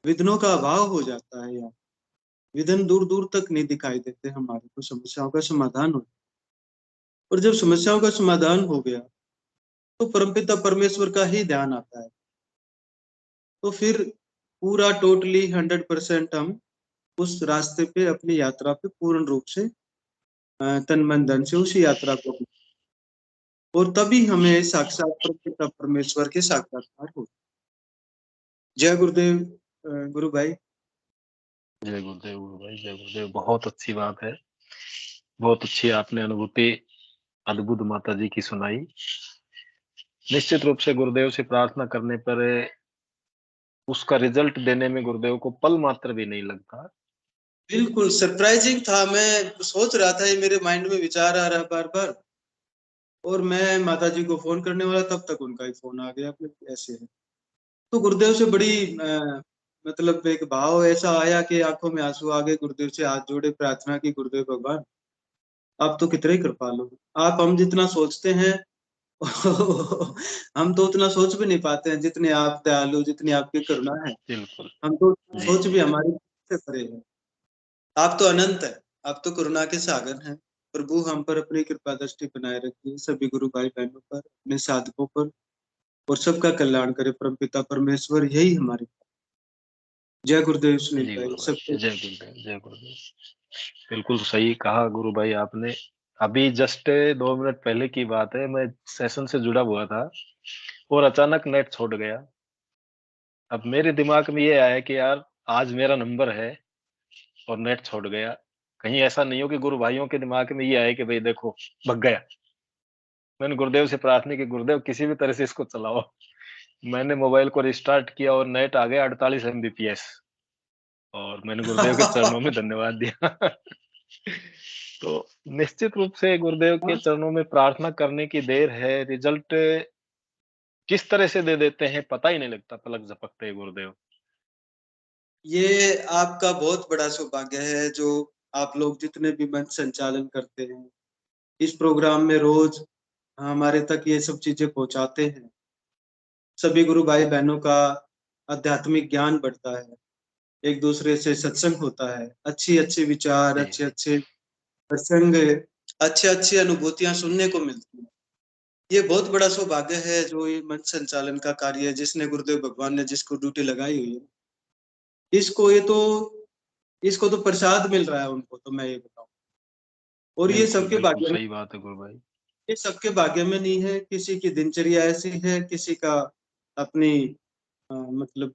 विघ्नों का अभाव हो जाता है यार, विघ्न दूर दूर तक नहीं दिखाई देते हमारे को, समस्याओं का समाधान हो। और जब समस्याओं का समाधान हो गया तो परमपिता परमेश्वर का ही ध्यान आता है, तो फिर पूरा टोटली 100% हम उस रास्ते पे, अपनी यात्रा पे पूर्ण रूप से तन मन धन से उसी यात्रा को, और तभी हमें साक्षात परमपिता परमेश्वर के साक्षात्कार हो। जय गुरुदेव गुरु भाई। जय गुरुदेव गुरु भाई, जय गुरुदेव। बहुत अच्छी बात है, बहुत अच्छी आपने अनुभूति अद्भुत माता जी की सुनाई। निश्चित रूप से गुरुदेव से प्रार्थना करने पर उसका रिजल्ट देने में गुरुदेव को पल मात्र भी नहीं लगता। बिल्कुल सरप्राइजिंग था, मैं सोच रहा था, ये मेरे माइंड में विचार आ रहा बार बार, और मैं माता जी को फोन करने वाला तब तक उनका ही फोन आ गया। ऐसे है तो गुरुदेव से बड़ी मतलब एक भाव ऐसा आया कि आंखों में आंसू आ गए। गुरुदेव से हाथ जोड़े, प्रार्थना की, गुरुदेव भगवान आप तो कितने ही कृपालु, आप हम जितना सोचते हैं हम तो उतना सोच भी नहीं पाते हैं जितने आप दयालु, जितनी आपकी करुणा है। बिल्कुल हम तो जी सोच जी भी हमारी से परे है। आप तो अनंत है, आप तो करुणा के सागर हैं। प्रभु हम पर अपनी कृपा दृष्टि बनाए रखिए, सभी गुरु भाई बहनों पर, अपने साधकों पर, और सबका कल्याण करे परमपिता परमेश्वर, यही हमारे। जय गुरुदेव सुनील जी भाई, गुरु सबको भाई, जय गुरुदेव, जय गुरुदेव। बिल्कुल सही कहा गुरु भाई आपने। अभी जस्ट 2 मिनट पहले की बात है, मैं सेशन से जुड़ा हुआ था और अचानक नेट छोड़ गया। अब मेरे दिमाग में ये आया कि यार आज मेरा नंबर है और नेट छोड़ गया, कहीं ऐसा नहीं हो कि गुरु भाइयों के दिमाग में ये आए कि भाई देखो भग गया। मैंने गुरुदेव से प्रार्थना की, गुरुदेव किसी भी तरह से इसको चलाओ। मैंने मोबाइल को रिस्टार्ट किया और नेट आ गया 48 MBPS, और मैंने गुरुदेव के चरणों में धन्यवाद दिया। तो निश्चित रूप से गुरुदेव के चरणों में प्रार्थना करने की देर है, रिजल्ट किस तरह से दे देते हैं पता ही नहीं लगता, पलक झपकते ही गुरुदेव। ये आपका बहुत बड़ा सौभाग्य है जो आप लोग जितने भी मंच संचालन करते हैं, इस प्रोग्राम में रोज हमारे तक ये सब चीजें पहुंचाते हैं। सभी गुरु भाई बहनों का आध्यात्मिक ज्ञान बढ़ता है, एक दूसरे से सत्संग होता है, अच्छी अच्छी विचार, जी अच्छे अच्छे प्रसंग, अच्छी अच्छी अनुभूतियां सुनने को मिलती हैं। ये बहुत बड़ा सौभाग्य है जो ये मंच संचालन का कार्य है, जिसने गुरुदेव भगवान ने जिसको ड्यूटी लगाई हुई है, इसको तो प्रसाद मिल रहा है उनको, तो मैं ये बताऊं। और ये बिल्कुल सबके बिल्कुल भाग्य में, सही बात है गुरु भाई। ये सबके भाग्य में नहीं है। किसी की दिनचर्या ऐसी है, किसी का अपनी मतलब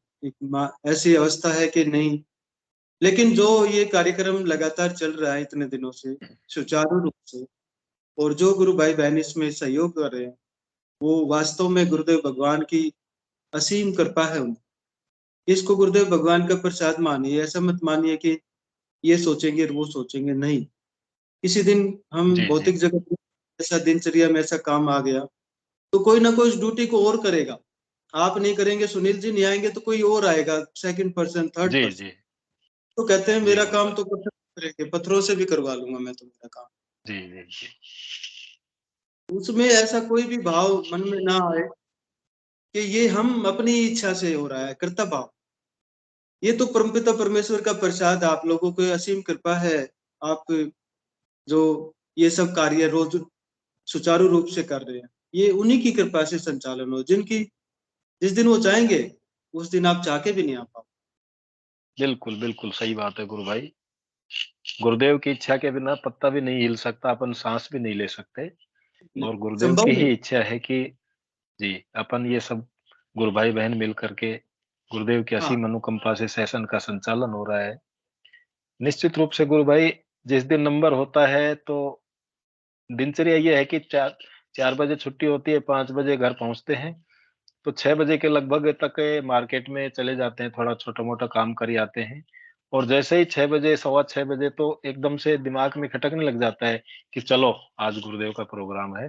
ऐसी अवस्था है कि नहीं। लेकिन जो ये कार्यक्रम लगातार चल रहा है इतने दिनों से सुचारू रूप से, और जो गुरु भाई बहन इसमें सहयोग कर रहे हैं, वो वास्तव में गुरुदेव भगवान की असीम कृपा है उन। इसको गुरुदेव भगवान का प्रसाद मानिए, ऐसा मत मानिए कि ये सोचेंगे और वो सोचेंगे, नहीं। किसी दिन हम जी जी भौतिक जगत में ऐसा दिनचर्या में ऐसा काम आ गया तो कोई ना कोई उस ड्यूटी को और करेगा। आप नहीं करेंगे, सुनील जी नहीं आएंगे तो कोई और आएगा, सेकंड पर्सन, थर्ड जी पर्सन। जी तो कहते हैं जी मेरा गुरु काम भाई। तो पत्थर करेंगे, पत्थरों से भी करवा लूंगा मैं तो मेरा काम। जी जी जी उसमें ऐसा कोई भी भाव मन में ना आए कि ये हम अपनी इच्छा से हो रहा है, कर्तव्य भाव। ये तो परमपिता परमेश्वर का प्रसाद, आप लोगों को असीम कृपा है। आप जो ये सब कार्य रोज सुचारू रूप से कर रहे हैं, ये उन्हीं की कृपा से संचालन हो, जिनकी जिस दिन वो चाहेंगे उस दिन आप चाह के भी नहीं आ पाओ। बिल्कुल बिल्कुल सही बात है गुरु भाई। गुरुदेव की इच्छा के बिना पत्ता भी नहीं हिल सकता, अपन सांस भी नहीं ले सकते। और गुरुदेव संभव की नहीं। ही इच्छा है कि जी अपन ये सब गुरु भाई बहन मिल करके गुरुदेव की हाँ, असीम अनुकंपा से सेशन का संचालन हो रहा है। निश्चित रूप से गुरु भाई, जिस दिन नंबर होता है तो दिनचर्या ये है कि 4 बजे छुट्टी होती है, 5 बजे घर पहुंचते हैं। तो 6 बजे के लगभग तक मार्केट में चले जाते हैं, थोड़ा छोटा-मोटा काम कर आते हैं। और जैसे ही 6 बजे, सवा 6 बजे तो एकदम से दिमाग में खटकने लग जाता है कि चलो आज गुरुदेव का प्रोग्राम है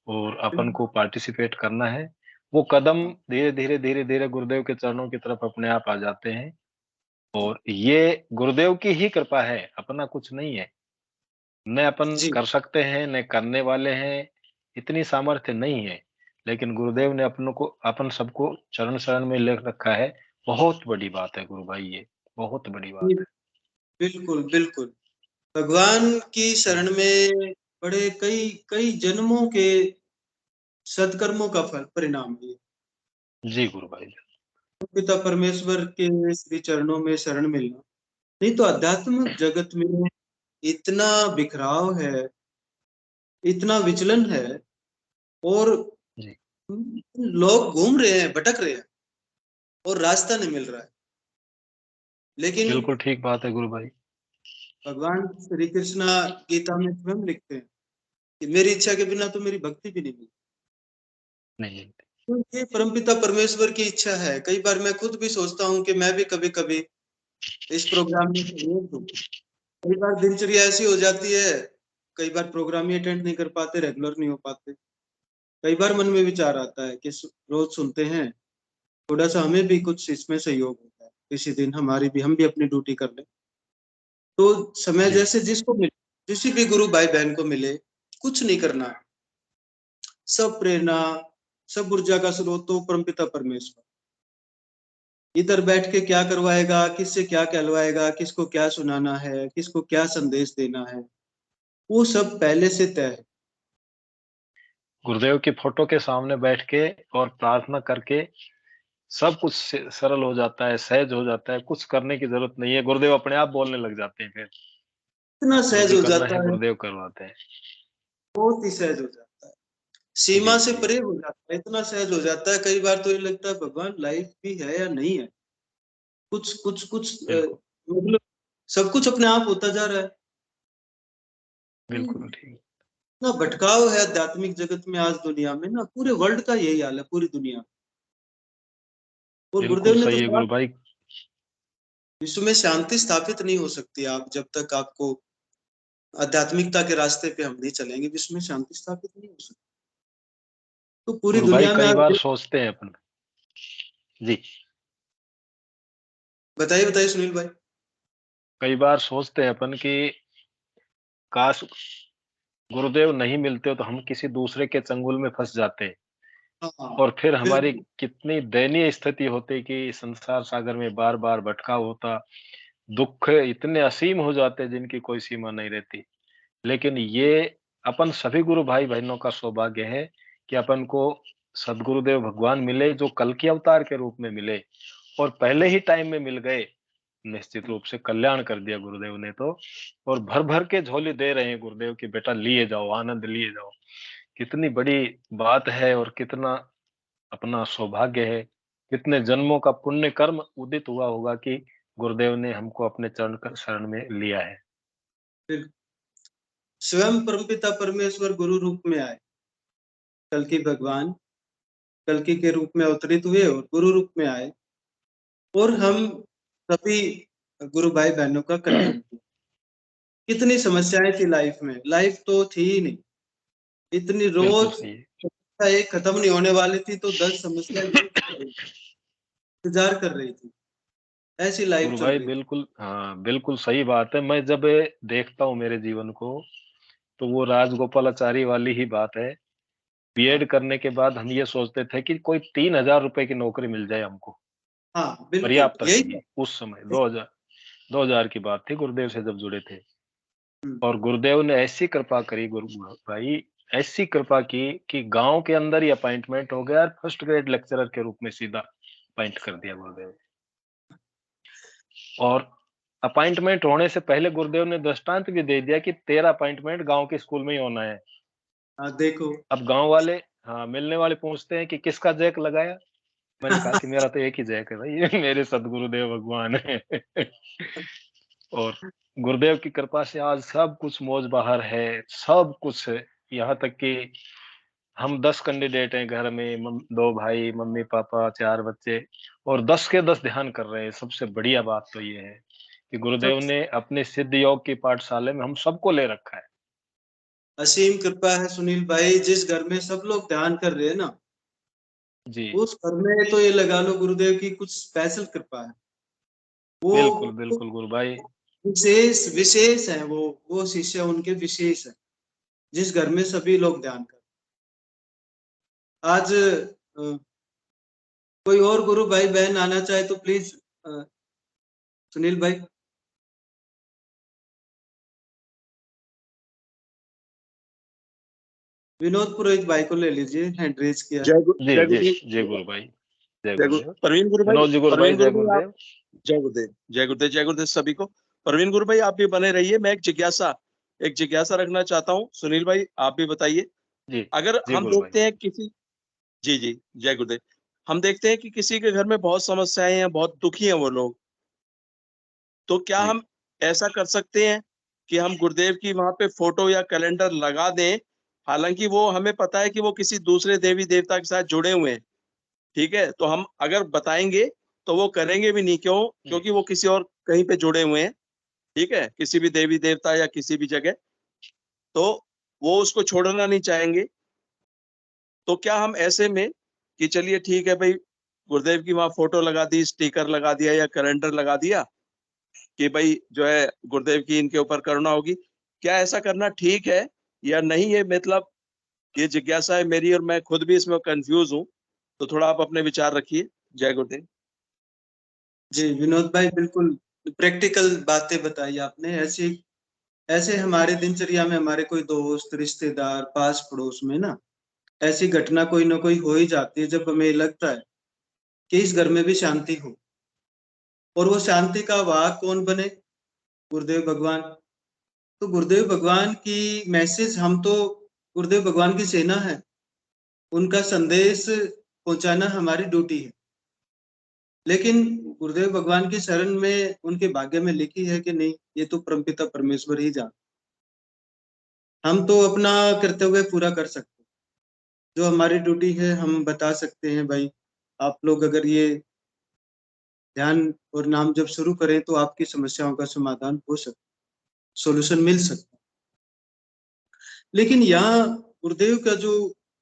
और अपन को पार्टिसिपेट करना है। वो कदम धीरे-धीरे, धीरे-धीरे गुरुदेव के चरणों की तरफ अपने आप आ जाते हैं। और ये गुरुदेव की ही कृपा है, अपना कुछ नहीं है। न अपन जी कर सकते हैं, न करने वाले हैं, इतनी सामर्थ्य नहीं है। लेकिन गुरुदेव ने अपनों को, अपन सबको चरण शरण में ले रखा है। बहुत बड़ी बात है गुरु भाई ये, बहुत बड़ी जी, बात है। बिल्कुल बिल्कुल। भगवान की शरण में बड़े कई कई जन्मों के सत्कर्मों का फल परिणाम है ये। जी गुरु भाई। पिता परमेश्वर के श्री चरणों में शरण मिलना, नहीं तो अध्यात्म जगत में इतना बिखराव है, इतना विचलन है, और जी, लोग घूम रहे हैं, भटक रहे हैं, और रास्ता नहीं मिल रहा है। लेकिन बिल्कुल ठीक बात है गुरु भाई। भगवान श्री कृष्ण गीता में स्वयं लिखते हैं कि मेरी इच्छा के बिना तो मेरी भक्ति भी नहीं मिलती। नहीं, तो ये परमपिता परमेश्वर की इच्छा है। कई बार मैं खुद भी सोचता हूँ कि मैं भी कभी कभी इस प्रोग्राम में सहयोग दूं। कई बार दिनचर्या ऐसी हो जाती है, कई बार प्रोग्राम ही अटेंड नहीं कर पाते, रेगुलर नहीं हो पाते। कई बार मन में विचार आता है कि रोज सुनते हैं, थोड़ा सा हमें भी कुछ इसमें सहयोग होता है, किसी दिन हमारी भी, हम भी अपनी ड्यूटी कर लें। तो समय जी, जैसे जिसको मिले, किसी भी गुरु भाई बहन को मिले, कुछ नहीं करना, सब प्रेरणा, सब ऊर्जा का स्रोत तो परमपिता परमेश्वर। इधर बैठ के क्या करवाएगा, किससे क्या कहलवाएगा, किसको क्या सुनाना है, किसको क्या संदेश देना है, वो सब पहले से तय है। गुरुदेव की फोटो के सामने बैठ के और प्रार्थना करके सब कुछ सरल हो जाता है, सहज हो जाता है, कुछ करने की जरूरत नहीं है। गुरुदेव अपने आप बोलने लग जाते हैं फिर। इतना जो सहज भी हो करना है जाता है, गुरुदेव करवाते हैं। बहुत ही सहज हो जाता है, जी, सीमा से जी, परे हो जाता है, इतना सहज हो जाता है। कई बार तो ये लगता है भगवान लाइफ भी है या नहीं है, कुछ कुछ कुछ बिल्कुल, मतलब सब कुछ अपने आप होता जा रहा है। बिल्कुल ठीक। इतना भटकाव है आध्यात्मिक जगत में आज दुनिया में ना, पूरे वर्ल्ड का यही हाल है, पूरी दुनिया। और बिल्कुल गुरुदेव ने तो सही है साफ, गुरु भाई। विश्व में शांति स्थापित नहीं हो सकती आप जब तक आपको आध्यात्मिकता के रास्ते पे हम नहीं चलेंगे, विश्व में शांति स्थापित नहीं हो सकती। तो पूरी गुरु भाई दुनिया में कई आप बार सोचते हैं अपन। जी बताइए बताइए सुनील भाई। कई बार सोचते हैं अपन कि काश गुरुदेव नहीं मिलते तो हम किसी दूसरे के चंगुल में फंस जाते हाँ और फिर हमारी बिल्कुल। कितनी दयनीय स्थिति होती कि संसार सागर में बार बार भटका होता, दुख इतने असीम हो जाते जिनकी कोई सीमा नहीं रहती। लेकिन ये अपन सभी गुरु भाई बहनों का सौभाग्य है कि अपन को सदगुरुदेव भगवान मिले जो कल के अवतार के रूप में मिले और पहले ही टाइम में मिल गए। निश्चित रूप से कल्याण कर दिया गुरुदेव ने तो, और भर भर के झोली दे रहे हैं गुरुदेव की बेटा लिए जाओ, आनंद लिए जाओ। कितनी बड़ी बात है और कितना अपना सौभाग्य है, कितने जन्मों का पुण्य कर्म उदित हुआ होगा कि गुरुदेव ने हमको अपने चरण शरण में लिया है। बिल्कुल। स्वयं परमपिता परमेश्वर गुरु रूप में आए, कल्कि भगवान कल्कि के रूप में अवतरित हुए और गुरु रूप में आए और हम सभी गुरु भाई बहनों का कल्याण किया। कितनी समस्याएं थी लाइफ में, लाइफ तो थी ही नहीं, इतनी बिल्कुल रोज सही है समस्या एक खत्म नहीं होने वाली थी तो 10 समस्या इंतजार कर रही थी, ऐसी लाइफ गुरु चल भाई रही थी। बिल्कुल, हाँ बिल्कुल सही बात है। मैं जब देखता हूँ मेरे जीवन को तो वो राजगोपालाचारी वाली ही बात है। बीएड करने के बाद हम ये सोचते थे कि कोई 3,000 रुपए की नौकरी मिल जाए हमको, हाँ बिल्कुल पर्याप्त यही रहेगी। था। उस समय 2000 की बात थी, गुरुदेव से जब जुड़े थे। हम्म, और गुरुदेव ने ऐसी कृपा करी गुरु भाई, ऐसी कृपा की कि गांव के अंदर ही अपॉइंटमेंट हो गया और फर्स्ट ग्रेड लेक्चरर के रूप में सीधा अपॉइंट कर दिया गुरुदेव ने। और अपॉइंटमेंट होने से पहले गुरुदेव ने दृष्टांत भी दे दिया कि तेरा अपॉइंटमेंट गांव के स्कूल में ही होना है। हाँ देखो। अब गांव वाले, हाँ मिलने वाले पूछते हैं कि किसका जैक लगाया। मैंने कहा कि मेरा तो एक ही जैक है भाई, ये मेरे सदगुरुदेव भगवान है। और गुरुदेव की कृपा से आज सब कुछ मौज बहार है, सब कुछ है। यहाँ तक कि हम 10 कैंडिडेट हैं घर में, 2 भाई, मम्मी पापा, 4 बच्चे, और 10 के 10 ध्यान कर रहे हैं। सबसे बढ़िया बात तो ये है कि गुरुदेव सब ने अपने सिद्ध योग की पाठशाला में हम सबको ले रखा है। असीम कृपा है सुनील भाई, जिस घर में सब लोग ध्यान कर रहे हैं ना, जी उस घर में तो ये लगा लो गुरुदेव की कुछ स्पेशल कृपा है। वो बिल्कुल बिल्कुल गुरु भाई। विशेष विशेष है, वो शिष्य उनके विशेष है, जिस घर में सभी लोग ध्यान कर। आज कोई और गुरु भाई बहन आना चाहे तो प्लीज सुनील भाई। विनोद पुरोहित भाई को ले लीजिए, हैंड रेज किया है। जी जय जी गुरुदेव। जय गुरु भाई, जय जय गुरुदेव। परवीन गुरु भाई। विनोद जी गुरु भाई, परवीन जय गुरु भाई आप, गुरुदेव। जय गुरुदेव, जय गुरुदेव, जय गुरुदेव सभी को। परवीन गुरु भाई आप भी बने रहिए। मैं एक जिज्ञासा रखना चाहता हूँ। सुनील भाई आप भी बताइए। जी अगर जी हम गुरु भाई। देखते हैं किसी, जी जी जय गुरुदेव, हम देखते हैं कि किसी के घर में बहुत समस्याएं हैं, बहुत दुखी हैं वो लोग, तो क्या जी हम ऐसा कर सकते हैं कि हम गुरुदेव की वहां पे फोटो या कैलेंडर लगा दें? हालांकि वो हमें पता है कि वो किसी दूसरे देवी देवता के साथ जुड़े हुए हैं, ठीक है, तो हम अगर बताएंगे तो वो करेंगे भी नहीं। क्यों? क्योंकि वो किसी और कहीं पे जुड़े हुए हैं, ठीक है, किसी भी देवी देवता या किसी भी जगह, तो वो उसको छोड़ना नहीं चाहेंगे। तो क्या हम ऐसे में कि चलिए ठीक है भाई, गुरुदेव की वहां फोटो लगा दी, स्टिकर लगा दिया या कैलेंडर लगा दिया कि भाई जो है गुरुदेव की इनके ऊपर करुणा होगी, क्या ऐसा करना ठीक है या नहीं? ये मतलब ये जिज्ञासा है मेरी और मैं खुद भी इसमें कंफ्यूज हूँ, तो थोड़ा आप अपने विचार रखिए। जय गुरुदेव। जी विनोद भाई, बिल्कुल प्रैक्टिकल बातें बताई आपने। ऐसी ऐसे हमारे दिनचर्या में हमारे कोई दोस्त रिश्तेदार पास पड़ोस में ना, ऐसी घटना कोई ना कोई हो ही जाती है जब हमें लगता है कि इस घर में भी शांति हो। और वो शांति का वाहक कौन बने? गुरुदेव भगवान। तो गुरुदेव भगवान की मैसेज, हम तो गुरुदेव भगवान की सेना है, उनका संदेश पहुंचाना हमारी ड्यूटी है। लेकिन गुरुदेव भगवान की शरण में उनके भाग्य में लिखी है कि नहीं, ये तो परमपिता परमेश्वर ही जान। हम तो अपना कर्तव्य पूरा कर सकते हैं, जो हमारी ड्यूटी है हम बता सकते हैं भाई आप लोग अगर ये ध्यान और नाम जब शुरू करें तो आपकी समस्याओं का समाधान हो सकता, सॉल्यूशन मिल सकता। लेकिन यहाँ गुरुदेव का जो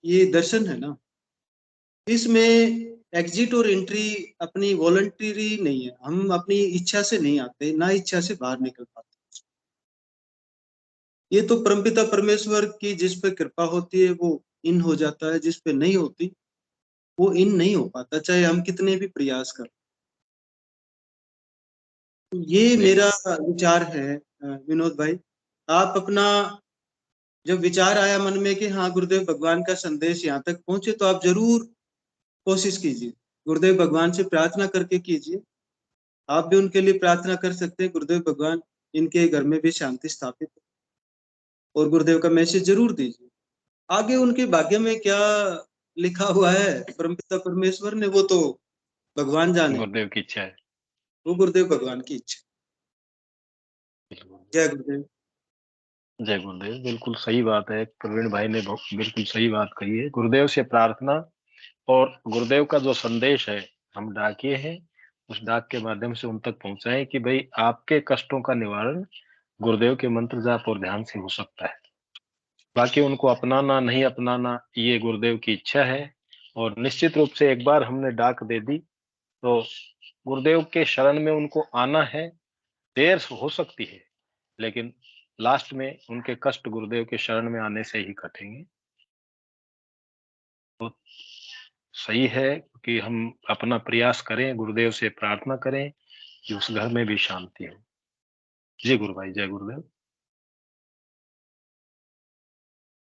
ये दर्शन है ना, इसमें एग्जिट और एंट्री अपनी वॉलंटरी नहीं है, हम अपनी इच्छा से नहीं आते, ना इच्छा से बाहर निकल पाते। ये तो परमपिता परमेश्वर की जिस पे कृपा होती है वो इन हो जाता है, जिस पे नहीं होती वो इन नहीं हो पाता, चाहे हम कितने भी प्रयास करें। तो ये मेरा विचार है विनोद भाई। आप अपना जब विचार आया मन में कि हाँ गुरुदेव भगवान का संदेश यहाँ तक पहुंचे, तो आप जरूर कोशिश कीजिए, गुरुदेव भगवान से प्रार्थना करके कीजिए। आप भी उनके लिए प्रार्थना कर सकते हैं, गुरुदेव भगवान इनके घर में भी शांति स्थापित हो, और गुरुदेव का मैसेज जरूर दीजिए। आगे उनके भाग्य में क्या लिखा हुआ है परमपिता परमेश्वर ने, वो तो भगवान जाने, गुरुदेव की इच्छा है। वो गुरुदेव भगवान की इच्छा। जय गुरुदेव। जय गुरुदेव। बिल्कुल सही बात है, प्रवीण भाई ने बिल्कुल सही बात कही है। गुरुदेव से प्रार्थना और गुरुदेव का जो संदेश है, हम डाकिए हैं, उस डाक के माध्यम से उन तक पहुंचाएं कि भाई आपके कष्टों का निवारण गुरुदेव के मंत्र जाप और ध्यान से हो सकता है। बाकी उनको अपनाना नहीं अपनाना ये गुरुदेव की इच्छा है। और निश्चित रूप से एक बार हमने डाक दे दी तो गुरुदेव के शरण में उनको आना है। देर हो सकती है लेकिन लास्ट में उनके कष्ट गुरुदेव के शरण में आने से ही कटेंगे। तो सही है कि हम अपना प्रयास करें, गुरुदेव से प्रार्थना करें कि उस घर में भी शांति हो। जी गुरु भाई, जय गुरुदेव।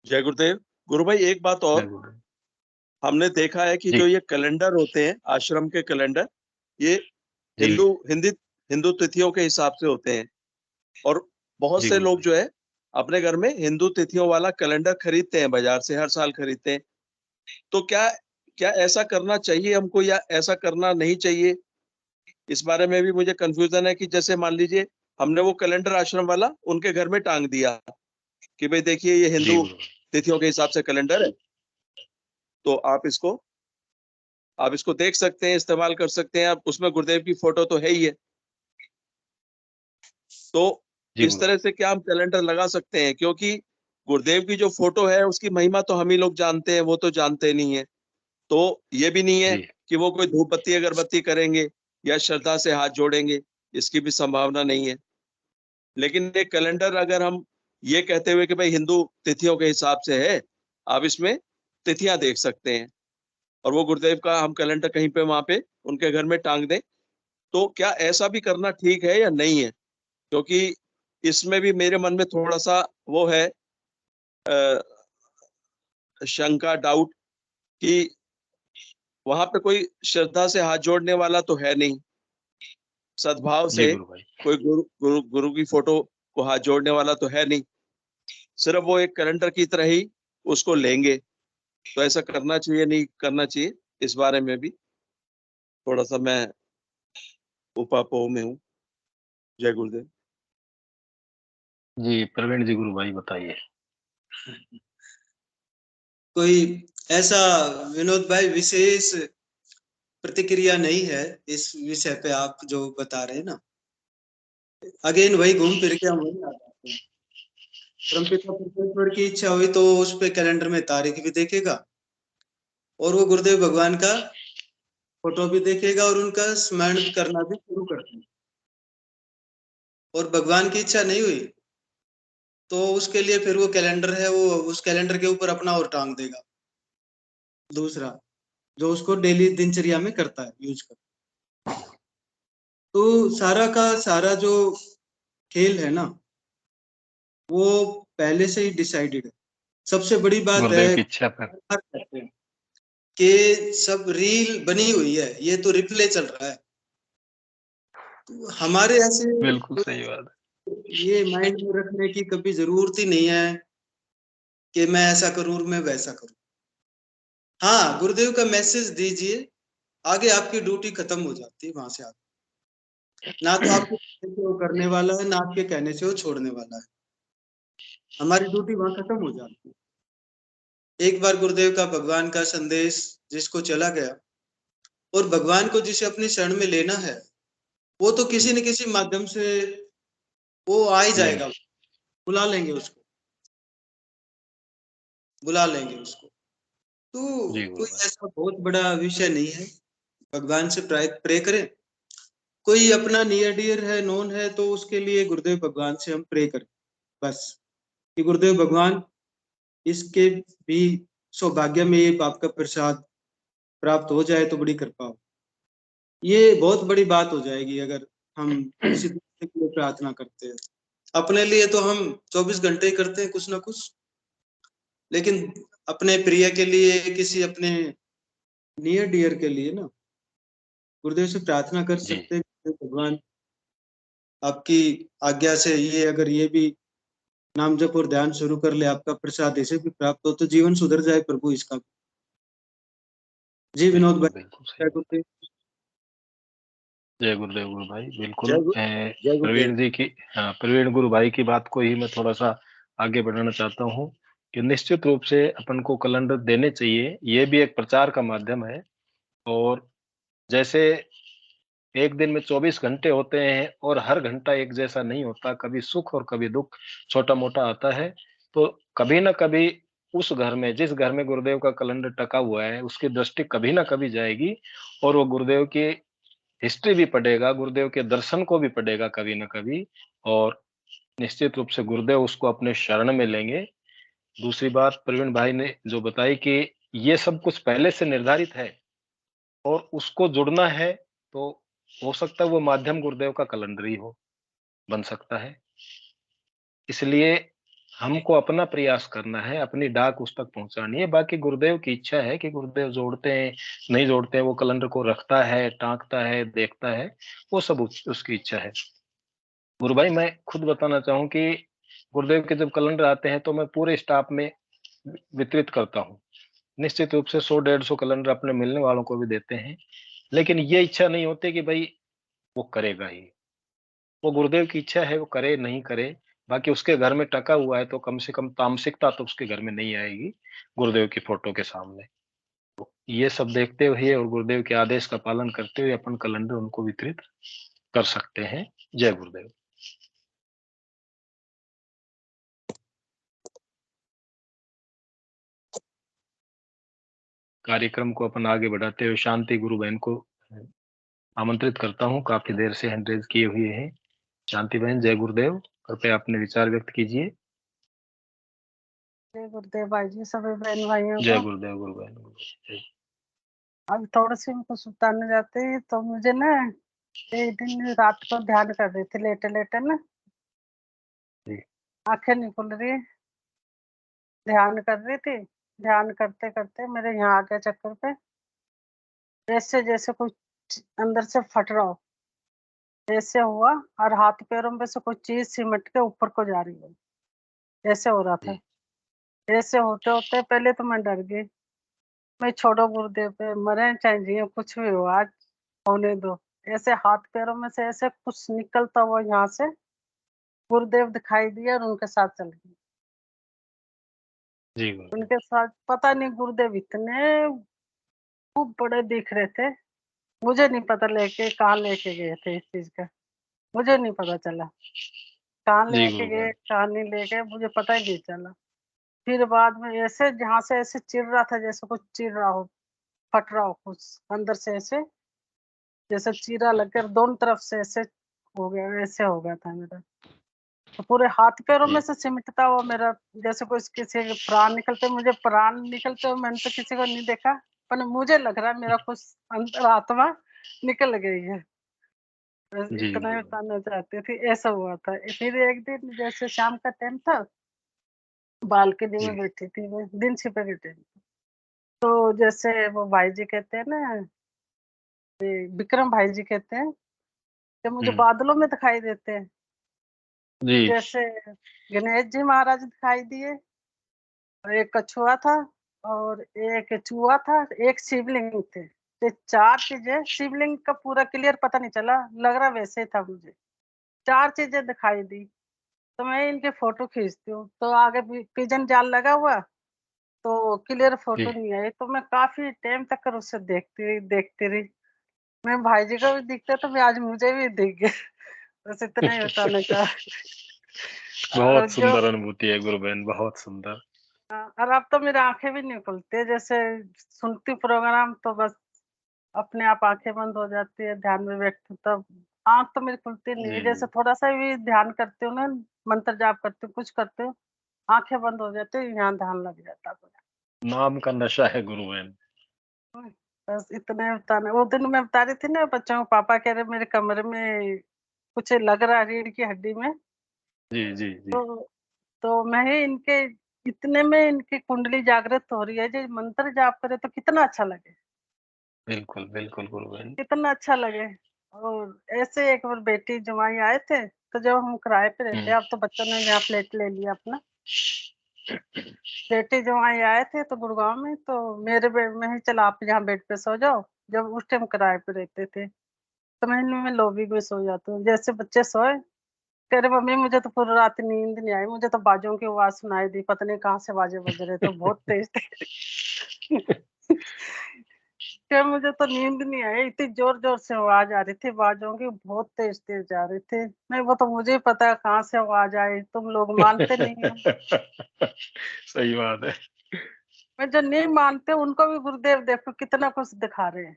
जय गुरुदेव। गुरु भाई एक बात जय और, गुरुदेव। हमने देखा है कि जी जो ये कैलेंडर होते हैं, आश्रम के कैलेंडर, ये जी हिंदू तिथियों के हिसाब से होते हैं। और बहुत जी से गुरु लोग भाई। जो है अपने घर में हिंदू तिथियों वाला कैलेंडर खरीदते हैं, बाजार से हर साल खरीदते हैं। तो क्या क्या ऐसा करना चाहिए हमको या ऐसा करना नहीं चाहिए? इस बारे में भी मुझे कंफ्यूजन है कि जैसे मान लीजिए हमने वो कैलेंडर आश्रम वाला उनके घर में टांग दिया कि भाई देखिए ये जी हिंदू गुरु भाई। तिथियों के हिसाब से कैलेंडर है, तो आप इसको देख सकते हैं, इस्तेमाल कर सकते हैं। आप उसमें गुरुदेव की फोटो तो है ही है, तो जी इस गुरु तरह से क्या हम कैलेंडर लगा सकते हैं? क्योंकि गुरुदेव की जो फोटो है उसकी महिमा तो हम ही लोग जानते हैं, वो तो जानते नहीं है। तो ये भी नहीं है जी कि वो कोई धूप बत्ती अगरबत्ती करेंगे या श्रद्धा से हाथ जोड़ेंगे, इसकी भी संभावना नहीं है। लेकिन एक कैलेंडर अगर हम ये कहते हुए कि भाई हिंदू तिथियों के हिसाब से है, आप इसमें तिथियां देख सकते हैं, और वो गुरुदेव का हम कैलेंडर कहीं पे वहां पे उनके घर में टांग दें, तो क्या ऐसा भी करना ठीक है या नहीं है? क्योंकि इसमें भी मेरे मन में थोड़ा सा वो है शंका, डाउट कि वहां पे कोई श्रद्धा से हाथ जोड़ने वाला तो है नहीं, सद्भाव जी से गुरु भाई। कोई गुरु की फोटो को हाथ जोड़ने वाला तो है नहीं। सिर्फ वो एक कैलेंडर की तरह ही उसको लेंगे। तो ऐसा करना चाहिए नहीं करना चाहिए, इस बारे में भी थोड़ा सा मैं उपापोह में हूँ। जय गुरुदेव। जी प्रवीण जी, गुरु भाई बताइए। कोई ऐसा विनोद भाई विशेष प्रतिक्रिया नहीं है इस विषय पे, आप जो बता रहे हैं ना, अगेन वही घूम फिर के हम वही आ जाते हैं। परमपिता परमेश्वर की इच्छा हुई तो उस पे कैलेंडर में तारीख भी देखेगा, और वो गुरुदेव भगवान का फोटो भी देखेगा, और उनका स्मरण करना भी शुरू कर देगा। और भगवान की इच्छा नहीं हुई तो उसके लिए फिर वो कैलेंडर है, वो उस कैलेंडर के ऊपर अपना और टांग देगा दूसरा, जो उसको डेली दिनचर्या में करता है, यूज करता है। तो सारा का सारा जो खेल है ना, वो पहले से ही डिसाइडेड है। सबसे बड़ी बात गुरुदेव है की इच्छा पर। कि सब रील बनी हुई है, ये तो रिप्ले चल रहा है। तो हमारे ऐसे बिल्कुल सही बात ये माइंड में रखने की कभी जरूरत ही नहीं है कि मैं ऐसा करूं और मैं वैसा करूं। हाँ, गुरुदेव का मैसेज दीजिए, आगे आपकी ड्यूटी खत्म हो जाती है वहां से आगे। ना तो आपके कहने से वो करने वाला है, ना आपके कहने से वो छोड़ने वाला है। हमारी ड्यूटी वहां खत्म हो जाती है। एक बार गुरुदेव का भगवान का संदेश जिसको चला गया, और भगवान को जिसे अपने शरण में लेना है, वो तो किसी न किसी माध्यम से वो आ ही है। जाएगा। बुला लेंगे उसको, बुला लेंगे उसको। तो जी कोई गुरुभाई। ऐसा बहुत बड़ा विषय नहीं है, भगवान से प्रे करें। कोई अपना नियर डियर है, नोन है, तो उसके लिए गुरुदेव भगवान से हम प्रे करें बस, कि गुरुदेव भगवान इसके भी सौभाग्य में ये आपका प्रसाद प्राप्त हो जाए तो बड़ी कृपा हो। ये बहुत बड़ी बात हो जाएगी अगर हम किसी दूसरे के लिए प्रार्थना करते हैं। अपने लिए तो हम 24 घंटे ही करते हैं कुछ ना कुछ, लेकिन अपने प्रिय के लिए, किसी अपने नियर डियर के लिए ना गुरुदेव से प्रार्थना कर जी सकते हैं कि भगवान आपकी आज्ञा से ये अगर ये भी नाम जप और ध्यान शुरू कर ले, आपका प्रसाद ऐसे भी प्राप्त हो तो जीवन सुधर जाए प्रभु इसका। जी विनोद बिल्कुल भाई, बिल्कुल सही क्या बात। बोलते हैं? जय गुरुदेव गुरु भाई। बिल्कुल जय गुरुदेव। प्रवीण जी की, हाँ, प्रवीण गुरु भाई की बात को ही मैं थोड़ा सा आगे बढ़ाना चाहता हूँ कि निश्चित रूप से अपन को कैलेंडर देने चाहिए। ये भी एक प्रचार का माध्यम है। और जैसे एक दिन में 24 घंटे होते हैं और हर घंटा एक जैसा नहीं होता, कभी सुख और कभी दुख छोटा मोटा आता है। तो कभी ना कभी उस घर में, जिस घर में गुरुदेव का कैलेंडर टका हुआ है, उसकी दृष्टि कभी ना कभी जाएगी और वो गुरुदेव की हिस्ट्री भी पढ़ेगा, गुरुदेव के दर्शन को भी पढ़ेगा कभी ना कभी, और निश्चित रूप से गुरुदेव उसको अपने शरण में लेंगे। दूसरी बात प्रवीण भाई ने जो बताई कि ये सब कुछ पहले से निर्धारित है और उसको जुड़ना है, तो हो सकता है वो माध्यम गुरुदेव का कैलेंडर ही हो, बन सकता है। इसलिए हमको अपना प्रयास करना है, अपनी डाक उस तक पहुंचानी है। बाकी गुरुदेव की इच्छा है कि गुरुदेव जोड़ते हैं, नहीं जोड़ते हैं, वो कैलेंडर को रखता है, टाँकता है, देखता है, वो सब उसकी इच्छा है। गुरु भाई मैं खुद बताना चाहूँ कि गुरुदेव के जब कैलेंडर आते हैं तो मैं पूरे स्टाफ में वितरित करता हूँ। निश्चित रूप से 100-150 कैलेंडर अपने मिलने वालों को भी देते हैं, लेकिन ये इच्छा नहीं होती कि भाई वो करेगा ही। वो गुरुदेव की इच्छा है, वो करे नहीं करे। बाकी उसके घर में टका हुआ है तो कम से कम तामसिकता तो उसके घर में नहीं आएगी गुरुदेव की फोटो के सामने। ये सब देखते हुए और गुरुदेव के आदेश का पालन करते हुए अपन कैलेंडर उनको वितरित कर सकते हैं। जय गुरुदेव। कार्यक्रम को अपन आगे बढ़ाते हुए शांति गुरु बहन को आमंत्रित करता हूँ। काफी देर से हैंड रेज किए हुए हैं। शांति बहन, जय गुरुदेव, कृपया अपने विचार व्यक्त कीजिए। जय गुरुदेव भाई जी, सभी बहन भाइयों जय को। गुरुदेव गुरु बहन। जय। अब थोड़ी सी उनको सुताने जाते हैं तो मुझे ना एक दिन रात को ध्यान कर रही थी, लेटे लेटे ना जी। आंखें नहीं खुल रही, ध्यान कर रही थी। ध्यान करते करते मेरे यहाँ आ गया चक्कर पे, जैसे जैसे कुछ अंदर से फट रहा हो ऐसे हुआ, और हाथ पैरों में से कुछ चीज सिमट के ऊपर को जा रही है, ऐसे हो रहा था। जी। ऐसे होते होते पहले तो मैं डर गई, मैं छोड़ो गुरुदेव पे, मरे चाहे जिए कुछ भी हो, आज होने दो। ऐसे हाथ पैरों में से ऐसे कुछ निकलता हुआ यहाँ से गुरुदेव दिखाई दिए और उनके साथ चल गई। जी गुरुदेव। उनके साथ पता नहीं गुरुदेव इतने खूब बड़े दिख रहे थे, मुझे नहीं पता लेके कहाँ लेके गए थे इस चीज का, मुझे नहीं पता चला कहाँ जी लेके गुरु गए बहन। कहाँ नहीं ले गए, मुझे पता ही नहीं चला। फिर बाद में ऐसे जहाँ से ऐसे चिर रहा था, जैसे कुछ चिर रहा हो, फट रहा हो कुछ अंदर से, ऐसे जैसे चीरा लगकर दोनों तरफ से ऐसे हो गया, ऐसे हो गया था मेरा। तो पूरे हाथ पैरों में जी। से सिमटता हुआ मेरा, जैसे कोई किसी के प्राण निकलते, मुझे प्राण निकलते हुए मैंने तो किसी को नहीं देखा, पर मुझे लग रहा है मेरा कुछ अंदर आत्मा निकल गई है, बस जी इतना ही गुरु बहन। बताना चाहती थी। ऐसा हुआ था। फिर एक दिन जैसे शाम का टाइम था, बालकनी जी। में बैठी थी मैं, दिन छिपे के टाइम। तो जैसे वो भाई जी कहते हैं ना, ये विक्रम भाई जी कहते हैं कि मुझे बादलों में दिखाई देते हैं। जी। जैसे गणेश जी महाराज दिखाई दिए, और एक कछुआ था, और एक चूहा था, एक शिवलिंग थे। ये चार चीजें, शिवलिंग का पूरा क्लियर पता नहीं चला, लग रहा वैसे ही था मुझे। चार चीजें दिखाई दी, तो मैं इनके फोटो खींचती हूँ, तो आगे पिजन जाल लगा हुआ, तो क्लियर फोटो जी। नहीं आई। तो मैं काफी टाइम तक उससे देखती रही। मैं भाई जी को भी दिखते तो मैं आज मुझे भी दिख गया। बस इतना ही बताने का। और बहुत जो सुंदर अनुभूति है गुरु बहन, बहुत सुंदर। और अब तो मेरी आंखें भी नहीं खुलती, जैसे सुनती प्रोग्राम तो बस अपने आप आंखें बंद हो जाती है, ध्यान में बैठती हूँ तब आंख तो मेरी खुलती नहीं है। जी जैसे जी, थोड़ा सा भी ध्यान करती हूँ ना, मंत्र जाप करती हूँ, कुछ करती हूँ, आंखें बंद हो जाती है, यहाँ ध्यान लग जाता है पूरा। नाम का नशा है गुरु बहन। बस इतने बताने, वो दिन मैं बता रही थी ना बच्चों को, पापा कह रहे मेरे कमरे में कुछ लग रहा है रीढ़ की हड्डी में, जी जी जी, तो मैं ही इनके इतने में इनकी कुंडली जागृत हो रही है, जो मंत्र जाप करे तो कितना अच्छा लगे, बिल्कुल बिल्कुल गुरु बहन। कितना अच्छा लगे। और ऐसे एक बार बेटी जमाई आए थे, तो जब हम किराए पे रहते, अब तो बच्चों ने यहाँ फ्लैट ले लिया अपना, बेटी जमाई आए थे तो गुड़गांव में, तो मेरे बेड में ही चला आप यहाँ बेड पे सो जाओ, जब उस टाइम किराए पे रहते थे, तो मैं लॉबी में सो जाती हूँ। जैसे बच्चे सोए, कह रहे मम्मी मुझे तो पूरी रात नींद नहीं आई, मुझे तो बाजों की आवाज सुनाई दी, पता नहीं कहाँ से बाजे बज रहे थे, बहुत तेज थे। क्या मुझे तो नींद नहीं आई, इतनी जोर जोर से आवाज आ रही थी बाजों की, बहुत तेज तेज आ रही थी। नहीं वो तो मुझे ही पता है कहाँ से आवाज आई, तुम लोग मानते नहीं हो। सही बात है। मैं जो नहीं मानते उनको भी गुरुदेव देखो कितना कुछ दिखा रहे हैं,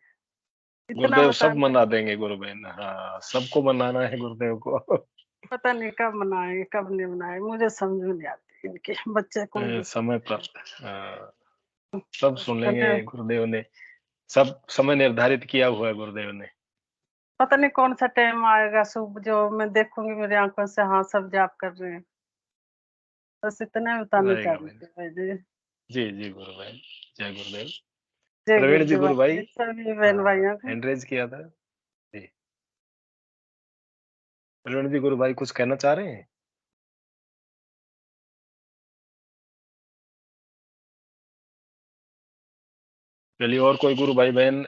इतना गुरुदेव सब बताना है। मना देंगे गुरु बहन, हाँ सबको मनाना है गुरुदेव को। पता नहीं कब मनाए कब नहीं मनाए, मुझे समझ में नहीं आती इनके बच्चे को भी। समय पर सब सुन इतने लेंगे गुरुदेव ने, सब समय निर्धारित किया हुआ है गुरुदेव ने। पता नहीं कौन सा टाइम आएगा शुभ जो मैं देखूंगी मेरी आंखों से, हाँ सब जाप कर रहे हैं। बस इतना बताना चाह रहेगा रही बहन। थी भाई जी। जी जी गुरु बहन, जय गुरुदेव। जय प्रवीण जी गुरुदेव गुरु भाई, सभी बहन भाइयों को। हैंड रेज किया था जी। प्रवीण जी गुरु भाई कुछ कहना चाह रहे हैं? चलिए, और कोई गुरु भाई बहन?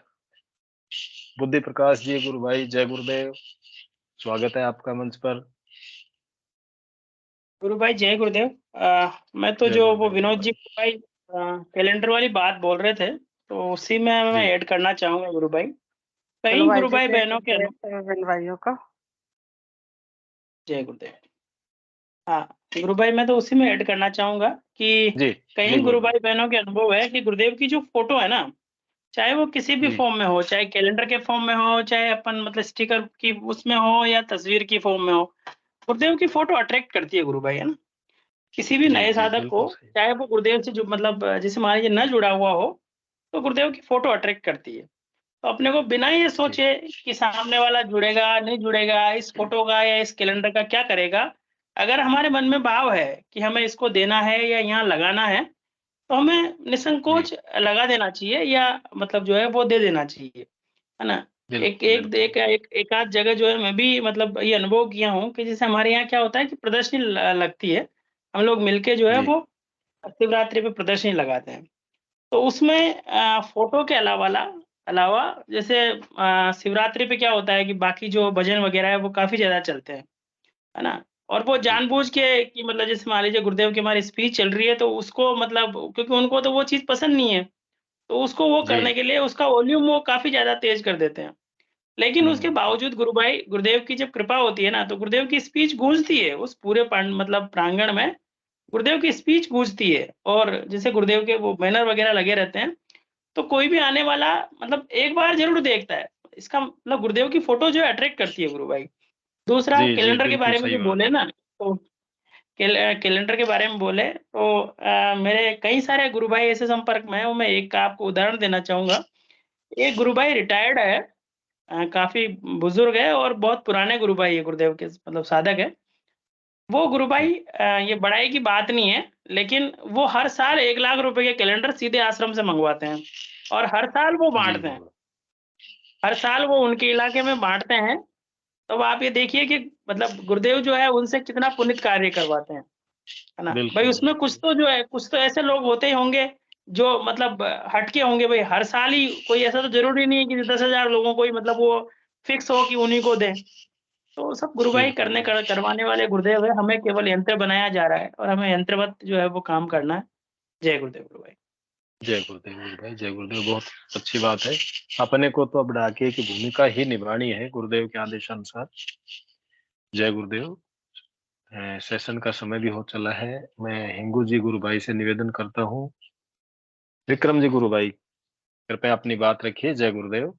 बुद्धि प्रकाश जी गुरु भाई, जय गुरुदेव, स्वागत है आपका मंच पर। गुरु भाई जय गुरुदेव। मैं तो जय जो वो गुरुदेव गुरु विनोद जी भाई। गुरु भाई कैलेंडर वाली बात बोल रहे थे, तो उसी में मैं जी ऐड करना चाहूंगा गुरु भाई। चलो कई भाई गुरु जी भाई जय बहनों के गुरुदेव सभी बहन भाइयों को। जय गुरुदेव। हाँ गुरु भाई, मैं तो उसी में ऐड करना चाहूंगा कि जी जी कई गुरु गुरु भाई। भाई बहनों के अनुभव है कि गुरुदेव की जो फोटो है ना, चाहे वो किसी भी जी फॉर्म में हो, चाहे कैलेंडर के फॉर्म में हो, चाहे अपन मतलब स्टिकर की उसमें हो, या तस्वीर की फॉर्म में हो, गुरुदेव की फोटो अट्रैक्ट करती है गुरु भाई, है ना। किसी भी जी नए जी साधक को, बिल्कुल सही। चाहे वो गुरुदेव से जो मतलब जैसे मान लीजिए न जुड़ा हुआ हो, तो गुरुदेव की फोटो अट्रैक्ट करती है। तो अपने को बिना ये जी सोचे कि सामने वाला जुड़ेगा नहीं जुड़ेगा, इस फोटो का या इस कैलेंडर का क्या करेगा, अगर हमारे मन में भाव है कि हमें इसको देना है या यहाँ लगाना है, तो हमें जी निसंकोच लगा देना चाहिए, या मतलब जो है वो दे देना चाहिए, है ना। एक बिल्कुल एक बिल्कुल। एक एक एक आध जगह जो है मैं भी मतलब ये अनुभव किया हूँ कि जैसे हमारे यहाँ क्या होता है कि प्रदर्शनी लगती है, हम लोग मिलके जो है जी वो शिवरात्रि पे प्रदर्शनी लगाते हैं। तो उसमें फोटो के अलावा जैसे शिवरात्रि पे क्या होता है कि बाकी जो भजन वगैरह है वो काफी ज्यादा चलते हैं, है ना। और वो जी जानबूझ के कि मतलब जैसे मान लीजिए गुरुदेव की हमारी स्पीच चल रही है, तो उसको मतलब क्योंकि उनको तो वो चीज पसंद नहीं है, तो उसको वो जी। करने के लिए उसका वॉल्यूम वो काफी ज्यादा तेज कर देते हैं। लेकिन उसके हम्म, बावजूद गुरु भाई गुरुदेव की जब कृपा होती है ना, तो गुरुदेव की स्पीच गूंजती है उस पूरे मतलब प्रांगण में, गुरुदेव की स्पीच गूंजती है। और जैसे गुरुदेव के वो बैनर वगैरह लगे रहते हैं, तो कोई भी आने वाला मतलब एक बार जरूर देखता है। इसका मतलब गुरुदेव की फोटो जो है अट्रैक्ट करती है गुरु भाई। दूसरा जी जी कैलेंडर के बिल्कुल बारे में सही जो बात बोले है। ना, तो कैलेंडर के बारे में बोले तो मेरे कई सारे गुरु भाई ऐसे संपर्क में है, वो मैं एक का आपको उदाहरण देना चाहूंगा। एक गुरु भाई रिटायर्ड है, काफी बुजुर्ग है और बहुत पुराने गुरु भाई है, गुरुदेव के मतलब साधक है। वो गुरु जी भाई ये बड़ाई की बात नहीं है, लेकिन वो हर साल 1 लाख रुपए के कैलेंडर सीधे आश्रम से मंगवाते हैं, और हर साल वो जी बांटते हैं। गुरु। हर साल वो उनके इलाके में बांटते हैं। तो अब आप ये देखिए कि मतलब गुरुदेव जो है उनसे कितना पुनित कार्य करवाते हैं, है ना भाई। बिल्कुल उसमें कुछ बिल्कुल। तो जो है, कुछ तो ऐसे लोग होते ही होंगे जो मतलब हटके होंगे भाई। हर साल ही कोई ऐसा तो जरूरी नहीं है कि 10,000 लोगों को ही मतलब वो फिक्स हो कि उन्हीं को दें। तो सब गुरु भाई बिल्कुल करवाने वाले गुरुदेव है, हमें केवल यंत्र बनाया जा रहा है और हमें यंत्रवत जो है वो काम करना है। जय गुरुदेव गुरु भाई। जय गुरुदेव गुरु भाई, जय गुरुदेव, बहुत अच्छी बात है। अपने को तो अब डाकिए की भूमिका ही निभानी है गुरुदेव के आदेशानुसार। जय गुरुदेव। सेशन का समय भी हो चला है। मैं हिंगू जी गुरु भाई से निवेदन करता हूँ। विक्रम जी गुरु भाई, कृपया अपनी बात रखिए। जय गुरुदेव।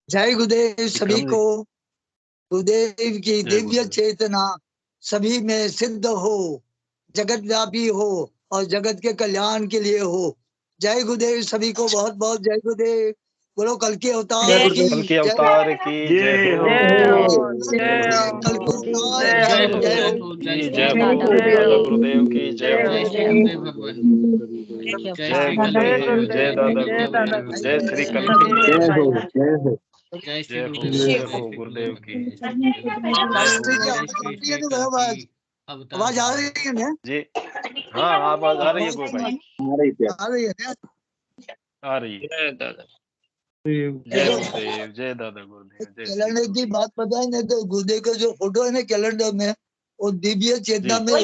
जय गुरुदेव सभी विक्रम जी। को। गुरुदेव की जय दिव्य गुरुदेव। चेतना सभी में सिद्ध हो, जगत व्यापी हो और जगत के कल्याण के लिए हो। जय गुरुदेव सभी को, बहुत बहुत जय गुरुदेव। बोलो कल के अवतार की कल के जय। अवतार की जय हो। कल के अवतार जय हो, जय जय हो। हो, जय की श्री जय हो। गुरुदेव। दादा गुरुदेव की जय हो। जय श्री गुरुदेव भगवान। जय जय श्री कल के गुरुदेव। जय दादा अवतार। गुरुदेव। जय श्री कल जय श्री की गुरुदेव जय हो। भगवान। जय श्री जय गुरुदेव। हो, जय जय हो श्री गुरुदेव गुरुदेव की। भगवान। जय हो, जय श्री श्री कल की अवतार आवाज आ भगवान। रही है ना? जी हाँ, आवाज आ रही है गो भाई। आ रही है ना? आ रही है। जय दादा। जय देखो, गुरुदेव। जय दादा गुरुदेव। जय श्री कैलेंडर की गुरुदेव। बात बताए ना, तो गुरुदेव का जो फोटो है ना कैलेंडर में, वो दिव्य जी चेतना में